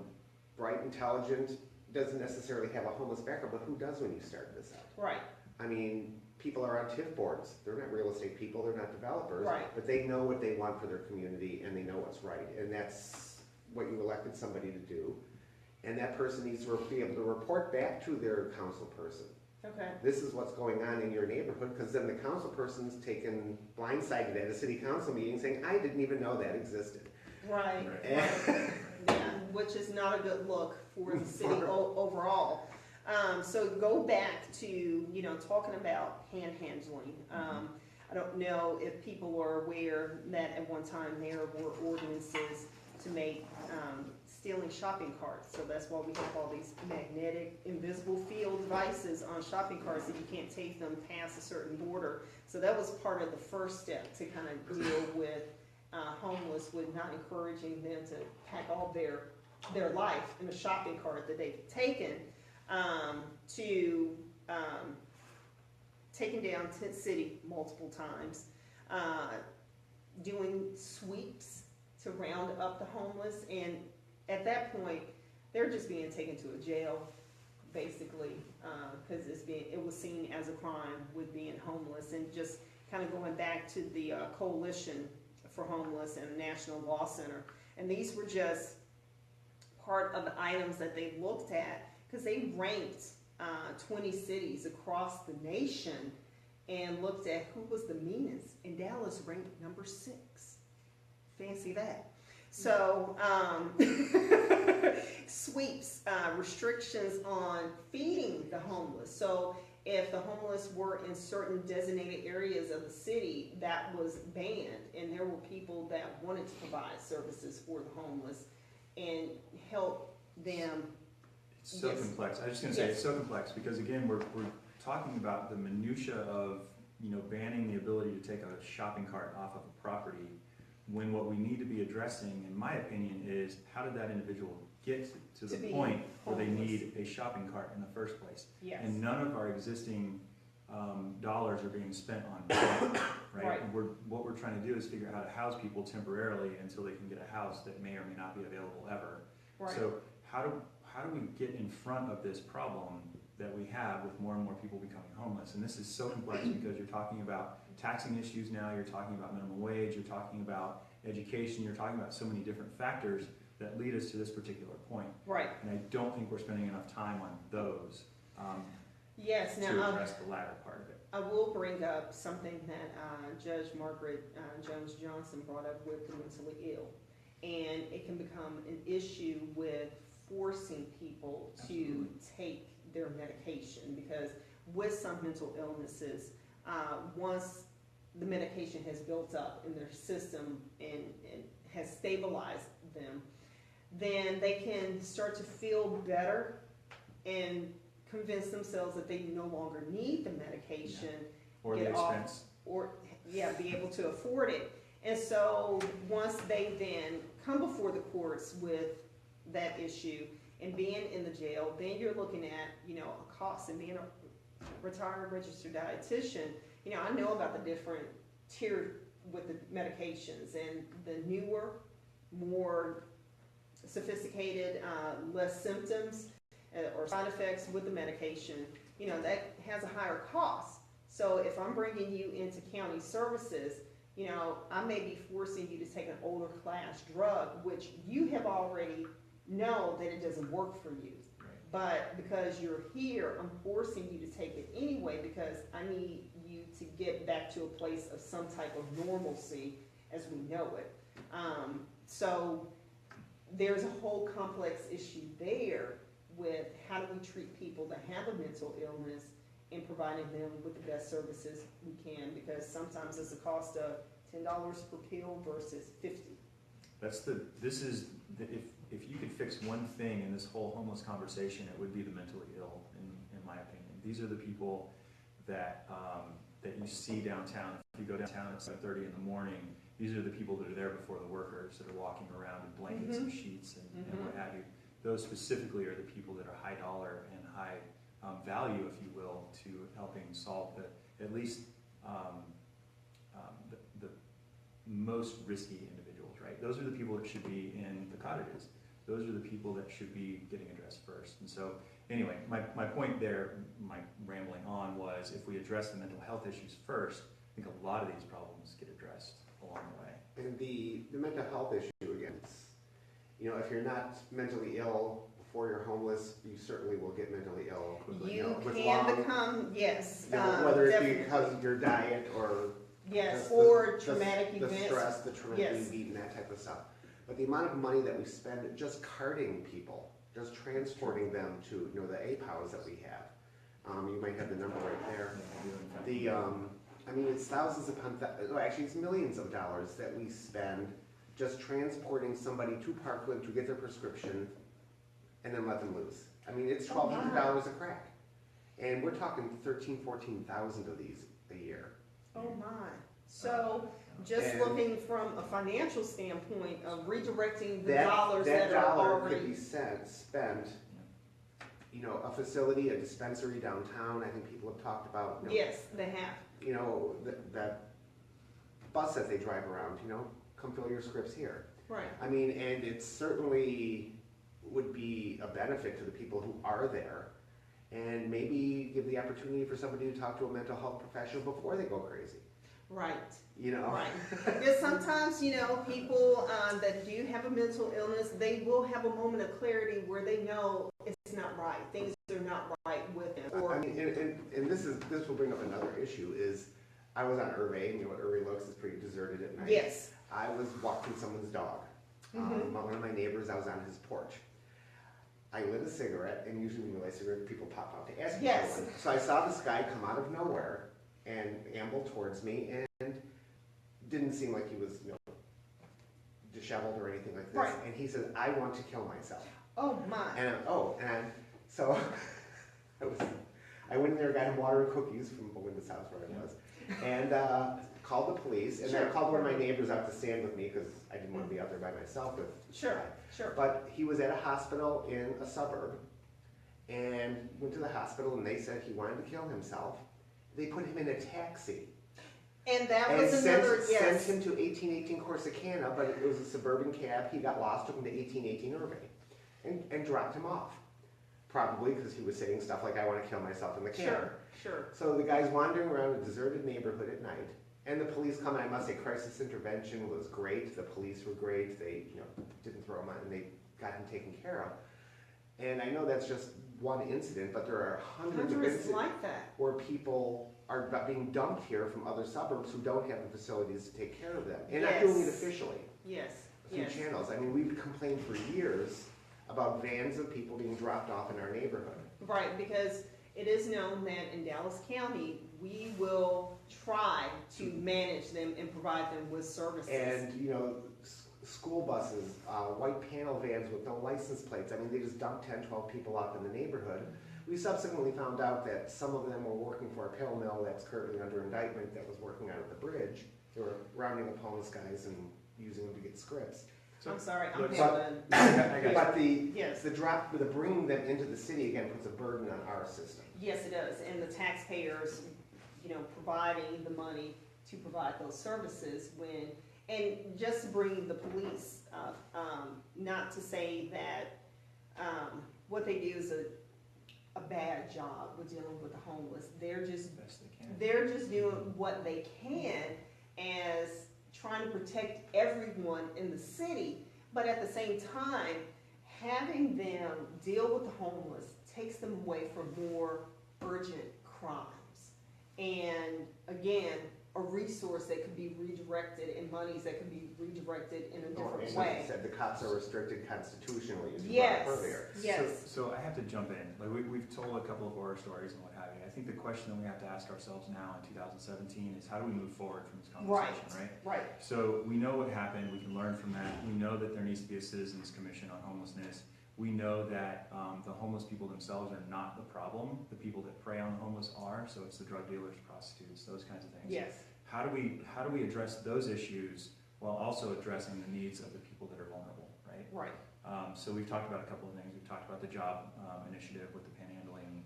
bright, intelligent, doesn't necessarily have a homeless background, but who does when you start this out? Right. I mean, people are on TIF boards. They're not real estate people, they're not developers. Right. But they know what they want for their community and they know what's right. And that's what you elected somebody to do. And that person needs to be able to report back to their council person. Okay. This is what's going on in your neighborhood, because then the council person's taken blindsided at a city council meeting saying, I didn't even know that existed. Right. And Yeah, which is not a good look for the city overall. So go back to, you know, talking about panhandling. I don't know if people are aware that at one time there were ordinances to make stealing shopping carts. So that's why we have all these magnetic invisible field devices on shopping carts that you can't take them past a certain border. So that was part of the first step to kind of deal with homeless, with not encouraging them to pack all their life in a shopping cart that they've taken, to taking down Tent City multiple times, doing sweeps to round up the homeless, and at that point they're just being taken to a jail basically, because it was seen as a crime with being homeless. And just kind of going back to the Coalition for Homeless and the National Law Center, and these were just part of the items that they looked at, because they ranked 20 cities across the nation and looked at who was the meanest, and Dallas ranked number 6. Fancy that. So sweeps, restrictions on feeding the homeless. So if the homeless were in certain designated areas of the city, that was banned, and there were people that wanted to provide services for the homeless and help them. It's so complex. I was just going to say, it's so complex because, again, we're talking about the minutia of, you know, banning the ability to take a shopping cart off of a property, when what we need to be addressing, in my opinion, is how did that individual get to the point where they need a shopping cart in the first place? Yes. And none of our existing dollars are being spent on rent, right? Right. And what we're trying to do is figure out how to house people temporarily until they can get a house that may or may not be available ever. Right. So how do we get in front of this problem that we have with more and more people becoming homeless? And this is so complex because you're talking about taxing issues now, you're talking about minimum wage, you're talking about education, you're talking about so many different factors that lead us to this particular point. Right. And I don't think we're spending enough time on those Yes. to Now, address the latter part of it. I will bring up something that Judge Margaret Jones Johnson brought up with the mentally ill. And it can become an issue with forcing people to take their medication, because with some mental illnesses, once the medication has built up in their system and has stabilized them, then they can start to feel better and convince themselves that they no longer need the medication, Or the get off, expense. or be able to afford it. And so once they then come before the courts with that issue and being in the jail, then you're looking at, a cost. And being a retired registered dietitian, I know about the different tier with the medications, and the newer, more sophisticated, less symptoms or side effects with the medication, that has a higher cost. So if I'm bringing you into county services, I may be forcing you to take an older class drug, which you have already know that it doesn't work for you. Right. But because you're here, I'm forcing you to take it anyway, because I need you to get back to a place of some type of normalcy as we know it. So there's a whole complex issue there with how do we treat people that have a mental illness and providing them with the best services we can, because sometimes it's a cost of $10 per pill versus $50. If you could fix one thing in this whole homeless conversation, it would be the mentally ill, in my opinion. These are the people that you see downtown. If you go downtown at 7:30 in the morning, these are the people that are there before the workers that are walking around in blankets and sheets and what have you. Those specifically are the people that are high dollar and high value, if you will, to helping solve at least the most risky individuals, right? Those are the people that should be in the cottages. Those are the people that should be getting addressed first. And so anyway, my point there, my rambling on, was if we address the mental health issues first, I think a lot of these problems get addressed along the way. And the mental health issue, again, if you're not mentally ill before you're homeless, you certainly will get mentally ill. You can become, yes. Whether it's definitely. because of your diet or yes, or the traumatic events. The stress, the trauma, Yes. being beaten, that type of stuff. But the amount of money that we spend just carting people, just transporting them to, the APOWs that we have. You might have the number right there. It's thousands upon, actually it's millions of dollars that we spend just transporting somebody to Parkland to get their prescription and then let them loose. It's $1,200 a crack. And we're talking 13,000, 14,000 of these a year. Oh my. So just looking from a financial standpoint of redirecting the dollars that are dollar already. could be spent, a facility, a dispensary downtown, I think people have talked about. Yes, they have. That bus that they drive around, come fill your scripts here. Right. And it certainly would be a benefit to the people who are there, and maybe give the opportunity for somebody to talk to a mental health professional before they go crazy. Right. Right. Because sometimes, people that do have a mental illness, they will have a moment of clarity where they know it's not right. Things are not right with them. Or, and this will bring up another issue is, I was on Irvay, what Irvay looks is pretty deserted at night. yes. I was walking someone's dog. One of my neighbors, I was on his porch. I lit a cigarette, and usually when you light a cigarette, people pop out to ask me for one. So I saw this guy come out of nowhere and amble towards me, and didn't seem like he was, disheveled or anything like this. Right. And he said, "I want to kill myself." Oh my. So I went in there, got him water and cookies from Belinda's house where I was, and called the police, and then I called one of my neighbors out to stand with me because I didn't want to be out there by myself with this guy. Sure. But he was at a hospital in a suburb, and went to the hospital, and they said he wanted to kill himself. they put him in a taxi. And that And was another, yes. sent him to 1818 Corsicana, but it was a suburban cab. He got lost, took him to 1818 Irving, and dropped him off. Probably because he was saying stuff like, I want to kill myself in the cab. Sure. So the guy's wandering around a deserted neighborhood at night, and the police come, and I must say crisis intervention was great. The police were great. They didn't throw him out, and they got him taken care of. And I know that's just one incident, but there are hundreds of incidents like that. where people are being dumped here from other suburbs who don't have the facilities to take care of them. And not doing it officially. Yes. Through channels. I mean, we've complained for years about vans of people being dropped off in our neighborhood. Right, because it is known that in Dallas County, we will try to manage them and provide them with services. And, school buses, white panel vans with no license plates. I mean, they just dump 10, 12 people off in the neighborhood. We subsequently found out that some of them were working for a pill mill that's currently under indictment that was working out at the bridge. They were rounding up homeless guys and using them to get scripts. So, I'm sorry, I'm but- having. But Yes. the bringing them into the city again puts a burden on our system. Yes, it does, and the taxpayers, providing the money to provide those services and just to bring the police up, not to say that, what they do is a bad job with dealing with the homeless. They're just, best they can. they're just doing what they can as trying to protect everyone in the city, but at the same time, having them deal with the homeless takes them away from more urgent crimes. And again, a resource that could be redirected and monies that could be redirected in a different And way. like you said, the cops are restricted constitutionally, as you Yes, brought up earlier. yes. So I have to jump in. Like we've told a couple of horror stories and what have you. I think the question that we have to ask ourselves now in 2017 is how do we move forward from this conversation, right? Right. So we know what happened. We can learn from that. We know that there needs to be a citizens commission on homelessness. We know that the homeless people themselves are not the problem. The people that prey on the homeless are. So it's the drug dealers, prostitutes, those kinds of things. Yes. How do we address those issues while also addressing the needs of the people that are vulnerable, right? Right. So we've talked about a couple of things. We've talked about the job initiative with the panhandling.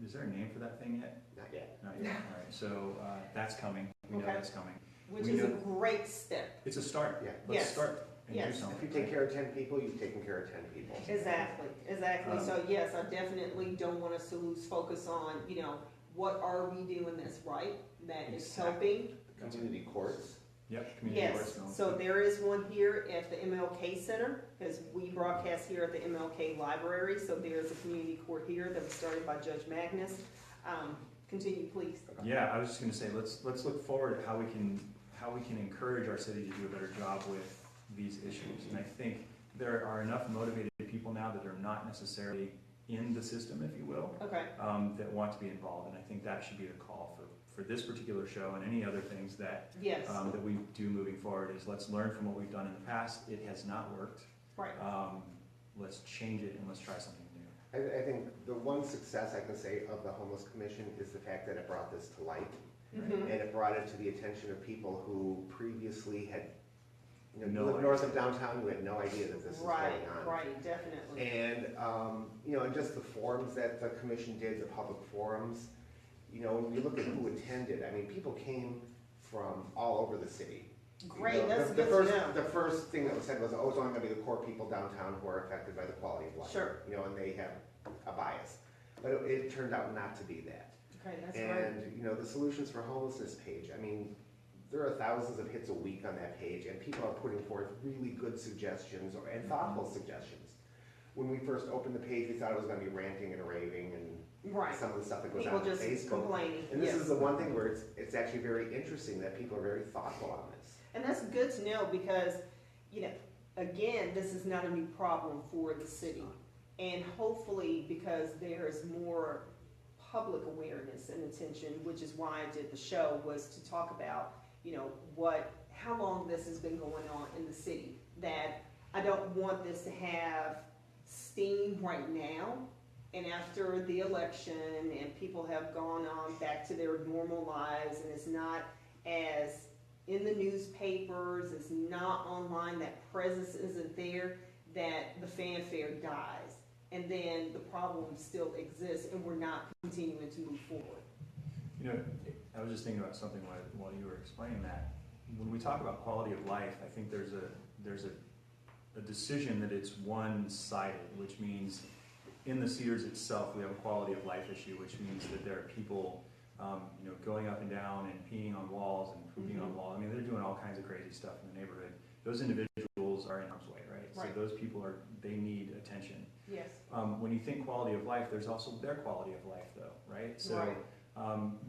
Is there a name for that thing yet? Not yet. Not yet. All right. So that's coming. We know Okay. that's coming. Which We is a know- great step. It's a start. Yeah. Let's Yes. start and Yes. do something. If you take care of 10 people, you've taken care of 10 people. Exactly. So yes, I definitely don't want us to lose focus on, what are we doing that's right, that is Exactly. helping. Community courts. Yep. Community Yes, courts. so there is one here at the MLK Center, because we broadcast here at the MLK Library, so there's a community court here that was started by Judge Magnus. Continue, please. Yeah, I was just going to say let's look forward at how we can encourage our city to do a better job with these issues. And I think there are enough motivated people now that are not necessarily in the system, if you will, Okay, that want to be involved. And I think that should be the call for this particular show and any other things that yes, that we do moving forward is let's learn from what we've done in the past. It has not worked. right, Let's change it and let's try something new. I think the one success I can say of the Homeless Commission is the fact that it brought this to light. mhm, And it brought it to the attention of people who previously had, No lived idea. north of downtown, who had no idea that this was right, going on. right, definitely. And, and just the forums that the commission did, the public forums, when you look at who attended, I mean, people came from all over the city. Great, that's the good to first, know. The first thing that was said was, oh, it's only gonna be the core people downtown who are affected by the quality of life. Sure. And they have a bias. But it turned out not to be that. Okay, that's great. And, the Solutions for Homelessness page, I mean, there are thousands of hits a week on that page, and people are putting forth really good suggestions and thoughtful suggestions. When we first opened the page, we thought it was gonna be ranting and raving and Right, some of the stuff that goes people on just Facebook. complaining, And this yes. is the one thing where it's actually very interesting that people are very thoughtful on this. And that's good to know because, again, this is not a new problem for the city. And hopefully, because there's more public awareness and attention, which is why I did the show, was to talk about, how long this has been going on in the city. That I don't want this to have steam right now. And after the election and people have gone on back to their normal lives and it's not as in the newspapers, it's not online, that presence isn't there, that the fanfare dies. And then the problem still exists and we're not continuing to move forward. You know, I was just thinking about something while you were explaining that. When we talk about quality of life, I think there's a decision that it's one-sided, which means in the Cedars itself, we have a quality of life issue, which means that there are people, going up and down and peeing on walls and pooping on walls. I mean, they're doing all kinds of crazy stuff in the neighborhood. Those individuals are in harm's way, right? Right. So those people they need attention. Yes. When you think quality of life, there's also their quality of life, though, right? So, Right.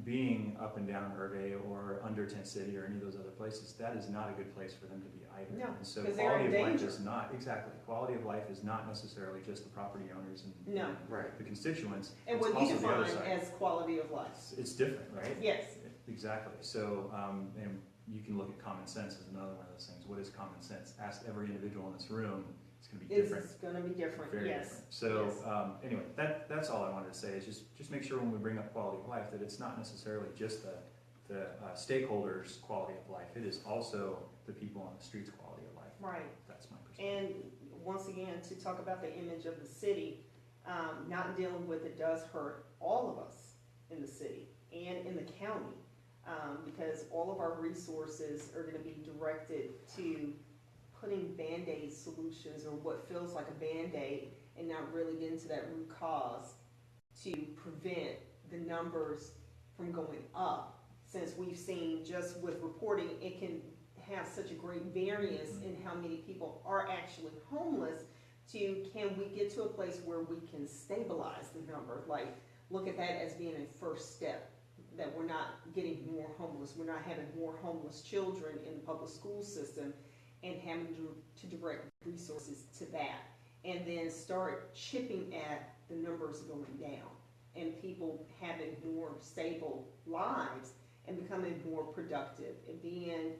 Being up and down Hervey or under Tent City or any of those other places, that is not a good place for them to be either. No, And so 'cause they're quality in of life danger. is not, exactly, quality of life is not necessarily just the property owners and No. Right. the constituents. And It's what you also the other define side. as quality of life. It's different, right? Yes. Exactly. So, and you can look at common sense as another one of those things. What is common sense? Ask every individual in this room. It's going to be different. It's going to be different. Very Yes. different. So Yes. anyway, that's all I wanted to say is just make sure when we bring up quality of life that it's not necessarily just the stakeholders' quality of life. It is also the people on the streets' quality of life. Right. That's my perspective. And once again, to talk about the image of the city, not dealing with it does hurt all of us in the city and in the county, because all of our resources are going to be directed to putting Band-Aid solutions or what feels like a Band-Aid and not really getting to that root cause to prevent the numbers from going up. Since we've seen just with reporting, it can have such a great variance in how many people are actually homeless to can we get to a place where we can stabilize the number? Like, look at that as being a first step, that we're not getting more homeless. We're not having more homeless children in the public school system and having to direct resources to that. And then start chipping at the numbers going down and people having more stable lives and becoming more productive and being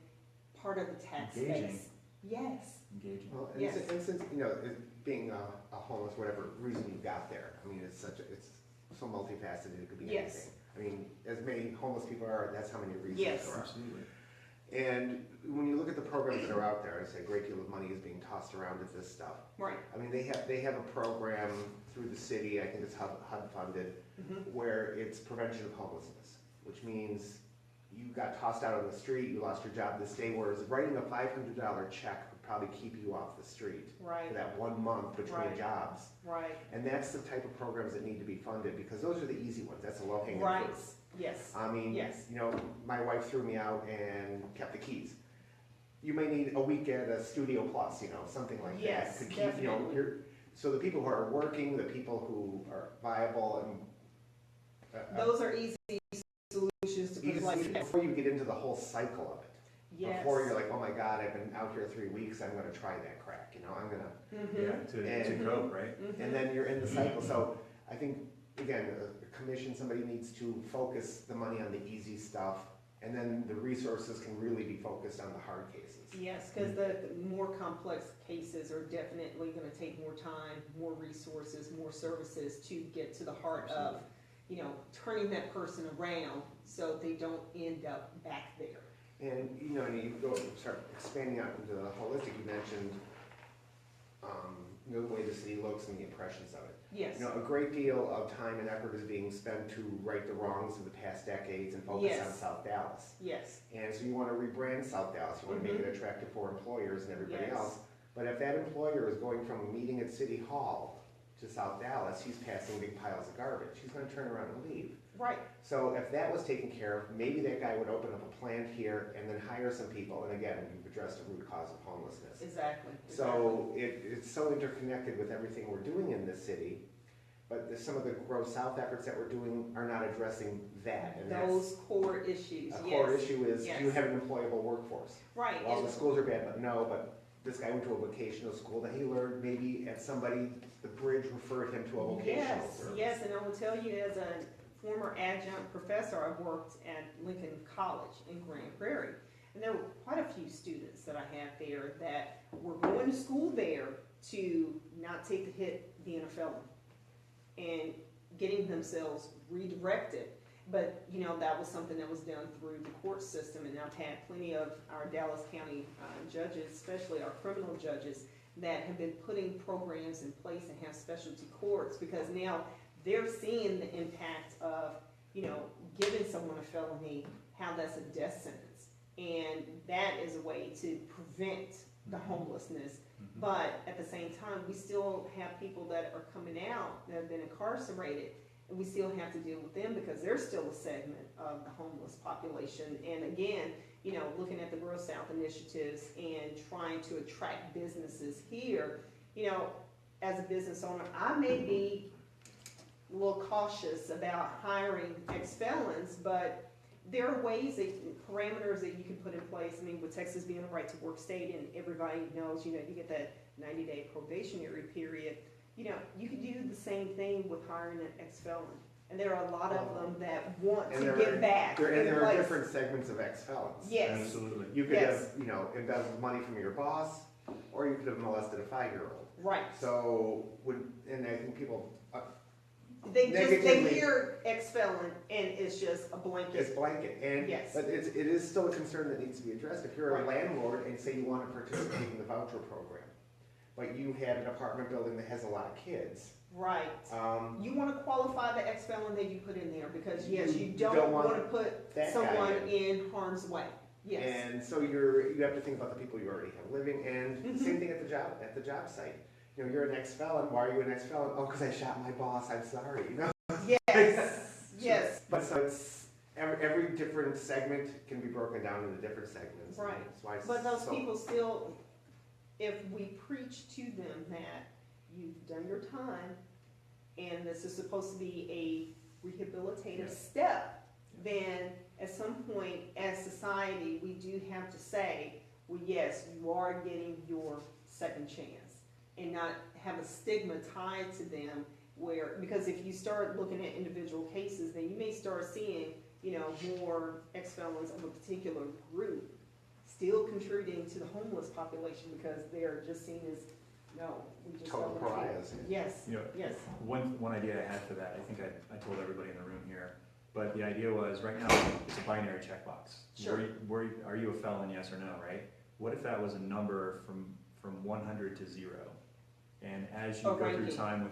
part of the tax Engaging. base. Yes. Engaging. Well, and, Yes. and since, being a homeless, whatever reason you got there, I mean, it's so multifaceted, it could be Yes. anything. I mean, as many homeless people are, that's how many reasons Yes. there are. Absolutely. And when you look at the programs that are out there, I say a great deal of money is being tossed around at this stuff. Right. I mean, they have a program through the city, I think it's HUD funded, where it's prevention of homelessness, which means you got tossed out on the street, you lost your job this day, whereas writing a $500 check would probably keep you off the street for Right. that 1 month between Right. jobs. Right. And that's the type of programs that need to be funded, because those are the easy ones, that's the low hanging fruit. Right. Yes. I mean, Yes. my wife threw me out and kept the keys. You may need a week at a Studio Plus, something like Yes, that. To keep, definitely. so the people who are working, the people who are viable, and Those are easy solutions to put in place. before you get into the whole cycle of it. Yes. Before you're like, oh my God, I've been out here 3 weeks, I'm going to try that crack. I'm going to, Mhm. Yeah, to cope, right? and then you're in the cycle. So I think again, a commission, somebody needs to focus the money on the easy stuff, and then the resources can really be focused on the hard cases. Yes, because the more complex cases are definitely going to take more time, more resources, more services to get to the heart of, turning that person around so they don't end up back there. And and you start expanding out into the holistic. You mentioned the way the city looks and the impressions of it. Yes. A great deal of time and effort is being spent to right the wrongs of the past decades and focus on Yes. South Dallas. Yes. And so you want to rebrand South Dallas. You want to make it attractive for employers and everybody Yes. else. But if that employer is going from a meeting at City Hall to South Dallas, he's passing big piles of garbage. He's going to turn around and leave. Right. So if that was taken care of, maybe that guy would open up a plant here and then hire some people. And again, you've addressed the root cause of homelessness. Exactly. So it's so interconnected with everything we're doing in this city. But some of the Grow South efforts that we're doing are not addressing that. And Those core issues. a Yes. core issue is, Yes. do you have an employable workforce? Right. Well, And the schools are bad, but no, but this guy went to a vocational school that he learned maybe at the bridge referred him to a vocational yes, service. yes, and I will tell you, as a former adjunct professor, I worked at Lincoln College in Grand Prairie. And there were quite a few students that I had there that were going to school there to not take the hit being a felon and getting themselves redirected. But, that was something that was done through the court system. And I've had plenty of our Dallas County judges, especially our criminal judges, that have been putting programs in place and have specialty courts, because now they're seeing the impact of, giving someone a felony, how that's a death sentence. And that is a way to prevent the homelessness. But at the same time, we still have people that are coming out that have been incarcerated, and we still have to deal with them because they're still a segment of the homeless population. And again, you know, looking at the Rural South initiatives and trying to attract businesses here, you know, as a business owner, I may be a little cautious about hiring ex-felons, but there are ways, parameters that you can put in place. I mean, with Texas being a right to work state, and everybody knows, you know, you get that 90-day probationary period, you know, you could do the same thing with hiring an ex-felon. And there are a lot of them that want to give back. And there are different segments of ex-felons. Yes. Absolutely. You could have, you know, embezzled money from your boss, or you could have molested a 5-year-old. Right. So, and I think people, They hear ex-felon and it's just a blanket. it's blanket, and Yes. but it is still a concern that needs to be addressed. If you're a Right. landlord and say you want to participate in the voucher program, but you have an apartment building that has a lot of kids, Right. You want to qualify the ex-felon that you put in there because yes, you You don't don't want want to put that guy someone in. in harm's way. Yes. and so you have to think about the people you already have living, and Mhm. same thing at the job site. You know, you're an ex-felon. Why are you an ex-felon? Oh, because I shot my boss. I'm sorry. You know. Yes. Yes. But so it's every different segment can be broken down into different segments. and Right. that's why it's But those so- people still, if we preach to them that you've done your time and this is supposed to be a rehabilitative step, then at some point as society, we do have to say, well, yes, you are getting your second chance and not have a stigma tied to them where, because if you start looking at individual cases, then you may start seeing, you know, more ex-felons of a particular group still contributing to the homeless population because they're just seen as, no, we just Total don't want to. pariahs. Yes, You know, yes, one idea I had for that, I think I told everybody in the room here, but the idea was, right now, it's a binary checkbox. Sure. Are you a felon, yes or no, right? What if that was a number from 100 to 0? And as you A go through ranking. time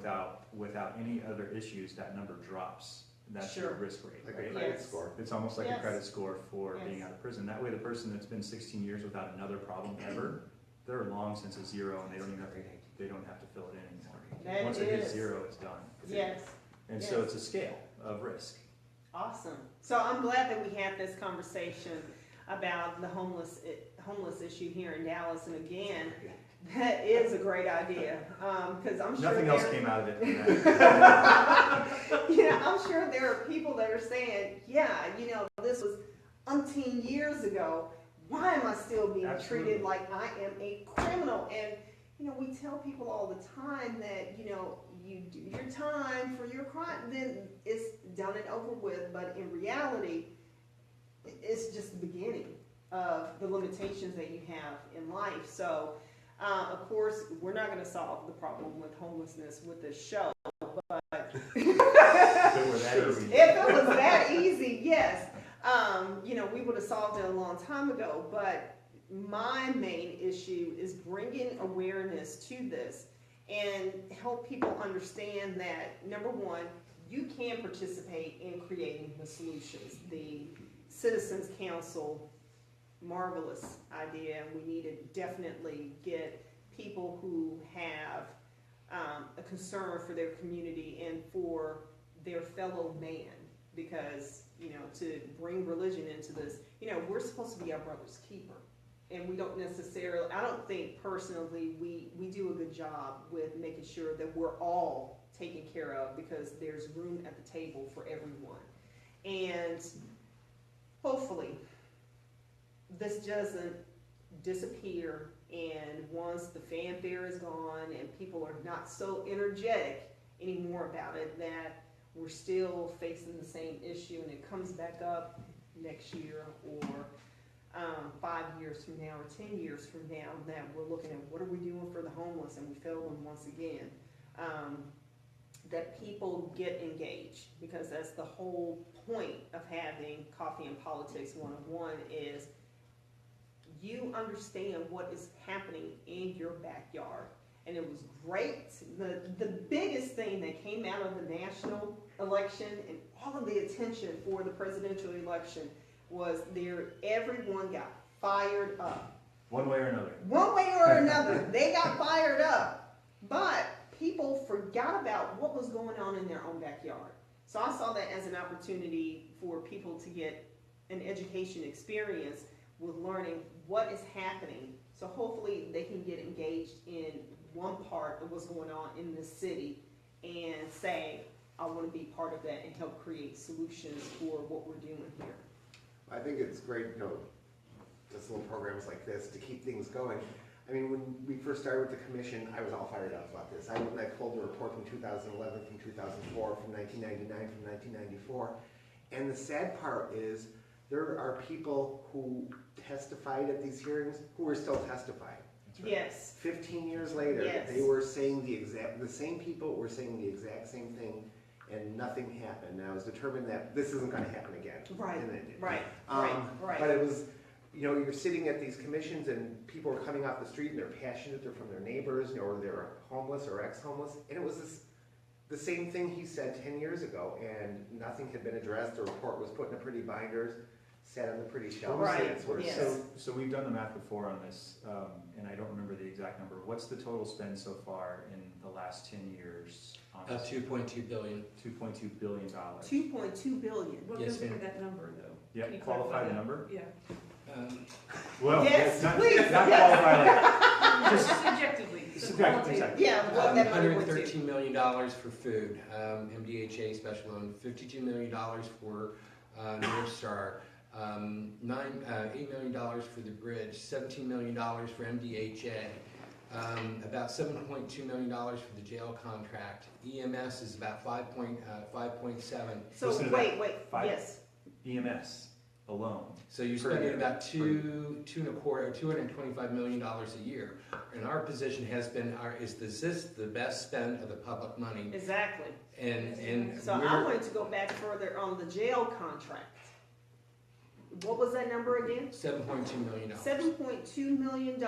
without any other issues, that number drops. That's your Sure. risk rate, Like right? a credit Yes. score. It's almost like a Yes. credit score for being Yes. out of prison. That way, the person that's been 16 years without another problem ever, they're long since a 0, and they don't have to fill it in anymore. That Once it hits is- 0, it's done. yes. And so Yes. it's a scale of risk. Awesome. So I'm glad that we had this conversation about the homeless issue here in Dallas. And again, that is a great idea because I'm sure Nothing else came out of it than that. I'm sure there are people that are saying, yeah, you know, this was umpteen years ago. Why am I still being Absolutely. treated like I am a criminal? And you know, we tell people all the time that, you know, you do your time for your crime, then it's done and over with. But in reality, it's just the beginning of the limitations that you have in life. So, of course, we're not going to solve the problem with homelessness with this show. But If it were that easy. if it was that easy, yes. You know, we would have solved it a long time ago. But my main issue is bringing awareness to this and help people understand that, number one, you can participate in creating the solutions. The Citizens Council, marvelous idea, and we need to definitely get people who have a concern for their community and for their fellow man, because, you know, to bring religion into this, you know, we're supposed to be our brother's keeper. And we don't necessarily, I don't think personally we do a good job with making sure that we're all taken care of because there's room at the table for everyone. And hopefully this doesn't disappear, and once the fanfare is gone and people are not so energetic anymore about it, that we're still facing the same issue and it comes back up next year or 5 years from now or 10 years from now, that we're looking at what are we doing for the homeless and we fail them once again. That people get engaged, because that's the whole point of having Coffee and Politics 101 is you understand what is happening in your backyard. and it was great. The biggest thing that came out of the national election and all of the attention for the presidential election was everyone got fired up. One way or another. One way or another, they got fired up. But people forgot about what was going on in their own backyard. So I saw that as an opportunity for people to get an education experience with learning what is happening. So hopefully they can get engaged in one part of what's going on in the city and say, I want to be part of that and help create solutions for what we're doing here. I think it's great, just little programs like this to keep things going. I mean, when we first started with the commission, I was all fired up about this. I went and I pulled a report from 2011, from 2004, from 1999, from 1994. And the sad part is there are people who testified at these hearings who are still testifying. Right. Yes. 15 years later, Yes. they were saying the same people were saying the exact same thing, and nothing happened. And I was determined that this isn't going to happen again. Right, And it did. right, right. But it was, you're sitting at these commissions and people are coming off the street and they're passionate, they're from their neighbors, or they're homeless or ex-homeless. And it was the same thing he said 10 years ago, and nothing had been addressed. The report was put in a pretty binders, sat on the pretty shelves. Right, and sort of yes. So we've done the math before on this, and I don't remember the exact number. What's the total spend so far in the last 10 years on this? $2.2 billion. $2.2 billion. $2.2 billion. What Yes, goes into ma'am. that number, though? Yeah, Can you qualify clarify the that? number? Yeah. Well, Yes, not, please, not yes. qualify like, Just subjectively. Subjective, exactly. Yeah, what that number would do. $113 million for food, MDHA special loan, $52 million for North Star, $8 million for the bridge, $17 million for MDHA, about $7.2 million for the jail contract. EMS is about 5.7. So Listen to wait, Five- yes. EMS alone. So you're Per spending year. about $225 million a year. And our position has been, is this the best spend of the public money? Exactly. And So I wanted to go back further on the jail contract. What was that number again? $7.2 million. $7.2 million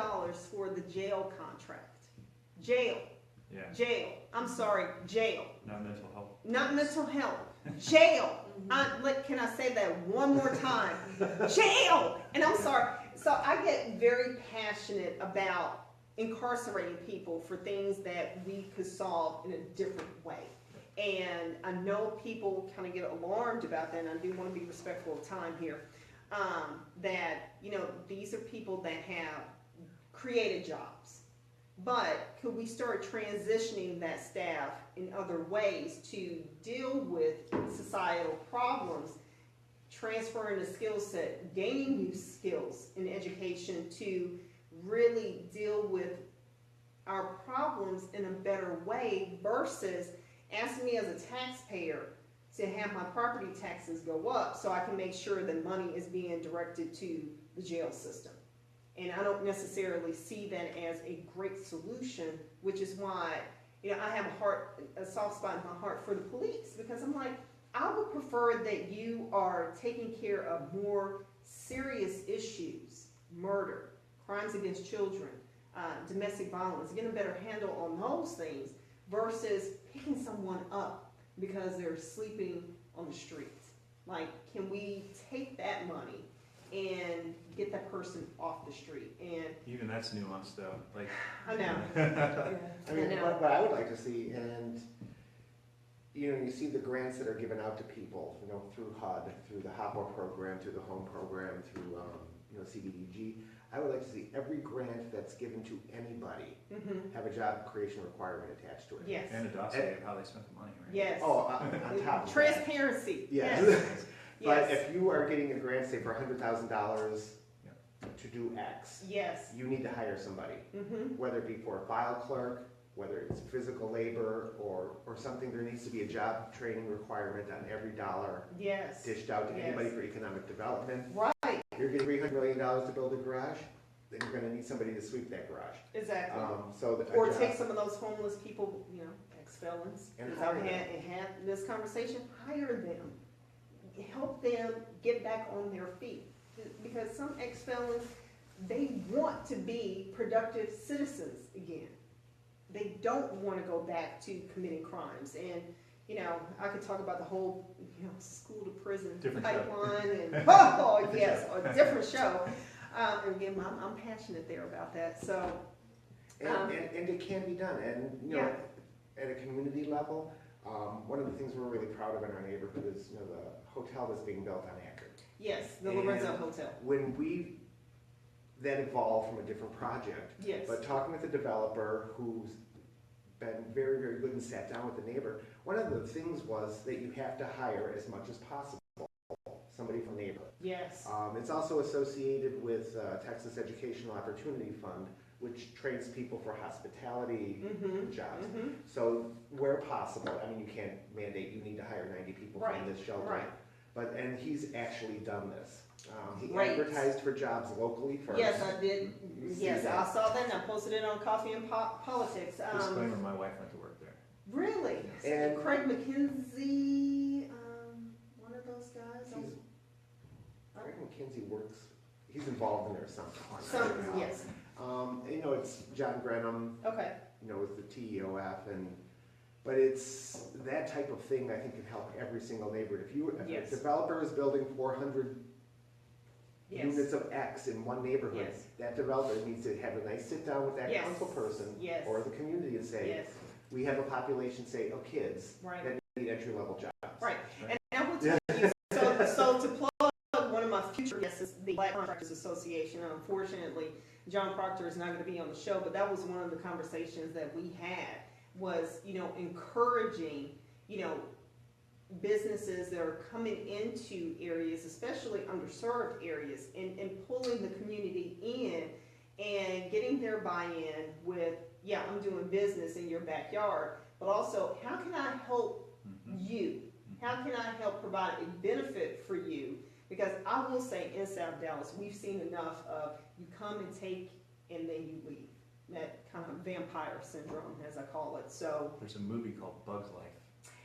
for the jail contract. Jail. Yeah, Jail. I'm sorry, jail. not mental health. Not mental health. Jail. Can I say that one more time? Jail. And I'm sorry. So I get very passionate about incarcerating people for things that we could solve in a different way. And I know people kind of get alarmed about that, and I do want to be respectful of time here. That, these are people that have created jobs. But could we start transitioning that staff in other ways to deal with societal problems, transferring the skill set, gaining new skills in education to really deal with our problems in a better way versus asking me as a taxpayer to have my property taxes go up so I can make sure that money is being directed to the jail system. And I don't necessarily see that as a great solution, which is why, I have a soft spot in my heart for the police, because I'm like, I would prefer that you are taking care of more serious issues, murder, crimes against children, domestic violence, getting a better handle on those things versus picking someone up because they're sleeping on the streets. Like, can we take that money and get that person off the street? And Even that's nuanced though. Like, I know. I mean, I know. what I would like to see, and you see the grants that are given out to people, through HUD, through the HOPWA program, through the home program, through CDBG. I would like to see every grant that's given to anybody have a job creation requirement attached to it. Yes. and a dossier of how they spent the money, right? Yes. Oh, on top of that. Transparency. Yes. Yes. But Yes. if you are getting a grant, say for $100,000 to do X, Yes. you need to hire somebody, Mm-hmm. whether it be for a file clerk, whether it's physical labor or something. There needs to be a job training requirement on every dollar Yes. dished out to Yes. anybody for economic development. Right. You're getting $300 million to build a garage, then you're going to need somebody to sweep that garage. Exactly. Or Or take some of those homeless people, ex-felons, And because I've hire had this conversation, hire them. Help them get back on their feet. Because some ex-felons, they want to be productive citizens again. they don't want to go back to committing crimes. And you know, I could talk about the whole, you know, school to prison Different show. pipeline, and oh yes, a different show. And again, I'm passionate there about that. So, And it can be done, and you know, at a community level, one of the things we're really proud of in our neighborhood is, you know, the hotel that's being built on Akron. yes, the And Lorenzo Hotel. When we, that evolved from a different project, Yes. but talking with the developer who's been very, very good and sat down with the neighbor, one of the things was that you have to hire as much as possible somebody from neighbor. Yes. It's also associated with Texas Educational Opportunity Fund, which trains people for hospitality jobs. So where possible, I mean, you can't mandate you need to hire 90 people Right, from this shelter, right. and he's actually done this. He Great. advertised for jobs locally first. Yes, I did. See Yes, that. I saw that, and I posted it on Coffee and Politics. Disclaimer, my wife went to work there. Really? And Craig McKenzie, one of those guys. Craig McKenzie works, he's involved in there somehow. Yes. You know, it's John Grenham, Okay. you know, with the TEOF, but it's that type of thing I think can help every single neighborhood. If Yes. a developer is building 400 Yes. units of X in one neighborhood, Yes. that developer needs to have a nice sit down with that Yes. council person Yes. or the community and say, Yes. we have a population, say, of kids Right. that need entry level jobs. Right. Right. And I will tell you, so to plug one of my future guests is the Black Contractors Association. Unfortunately, John Proctor is not going to be on the show, but that was one of the conversations that we had was, you know, encouraging, you know, businesses that are coming into areas, especially underserved areas, and pulling the community in and getting their buy-in with, yeah, I'm doing business in your backyard, but also, how can I help you? How can I help provide a benefit for you? Because I will say in South Dallas, we've seen enough of you come and take and then you leave. That kind of vampire syndrome, as I call it. So There's a movie called Bug's Life.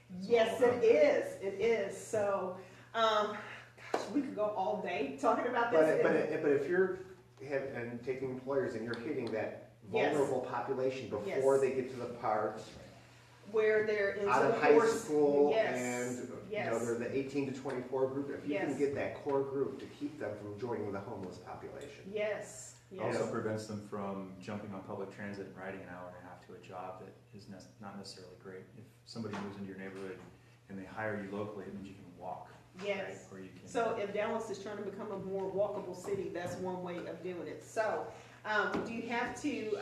That's yes, all about it is. It is. So, gosh, we could go all day talking about this. But if you're and taking employers and you're hitting that Yes. vulnerable population before Yes. they get to the part where they're into out of the high course. school Yes. and you know Yes. they're the 18 to 24 group, if you Yes. can get that core group to keep them from joining the homeless population. Yes. It Yes. also prevents them from jumping on public transit and riding an hour and a half to a job that is not necessarily great. If somebody moves into your neighborhood and they hire you locally, it means you can walk. Yes. Right? Or you can. So if Dallas is trying to become a more walkable city, that's one way of doing it. So do you have to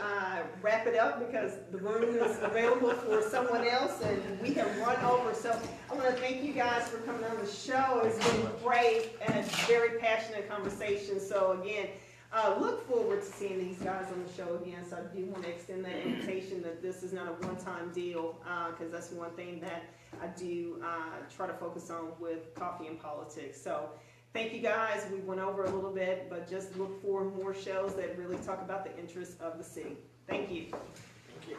wrap it up because the room is available for someone else and we have run over. So I want to thank you guys for coming on the show. It's been great and a very passionate conversation. So again, look forward to seeing these guys on the show again. So I do want to extend that invitation that this is not a one-time deal because that's one thing that I do try to focus on with Coffee and Politics. So thank you guys. We went over a little bit, but just look for more shows that really talk about the interests of the city. Thank you. Thank you.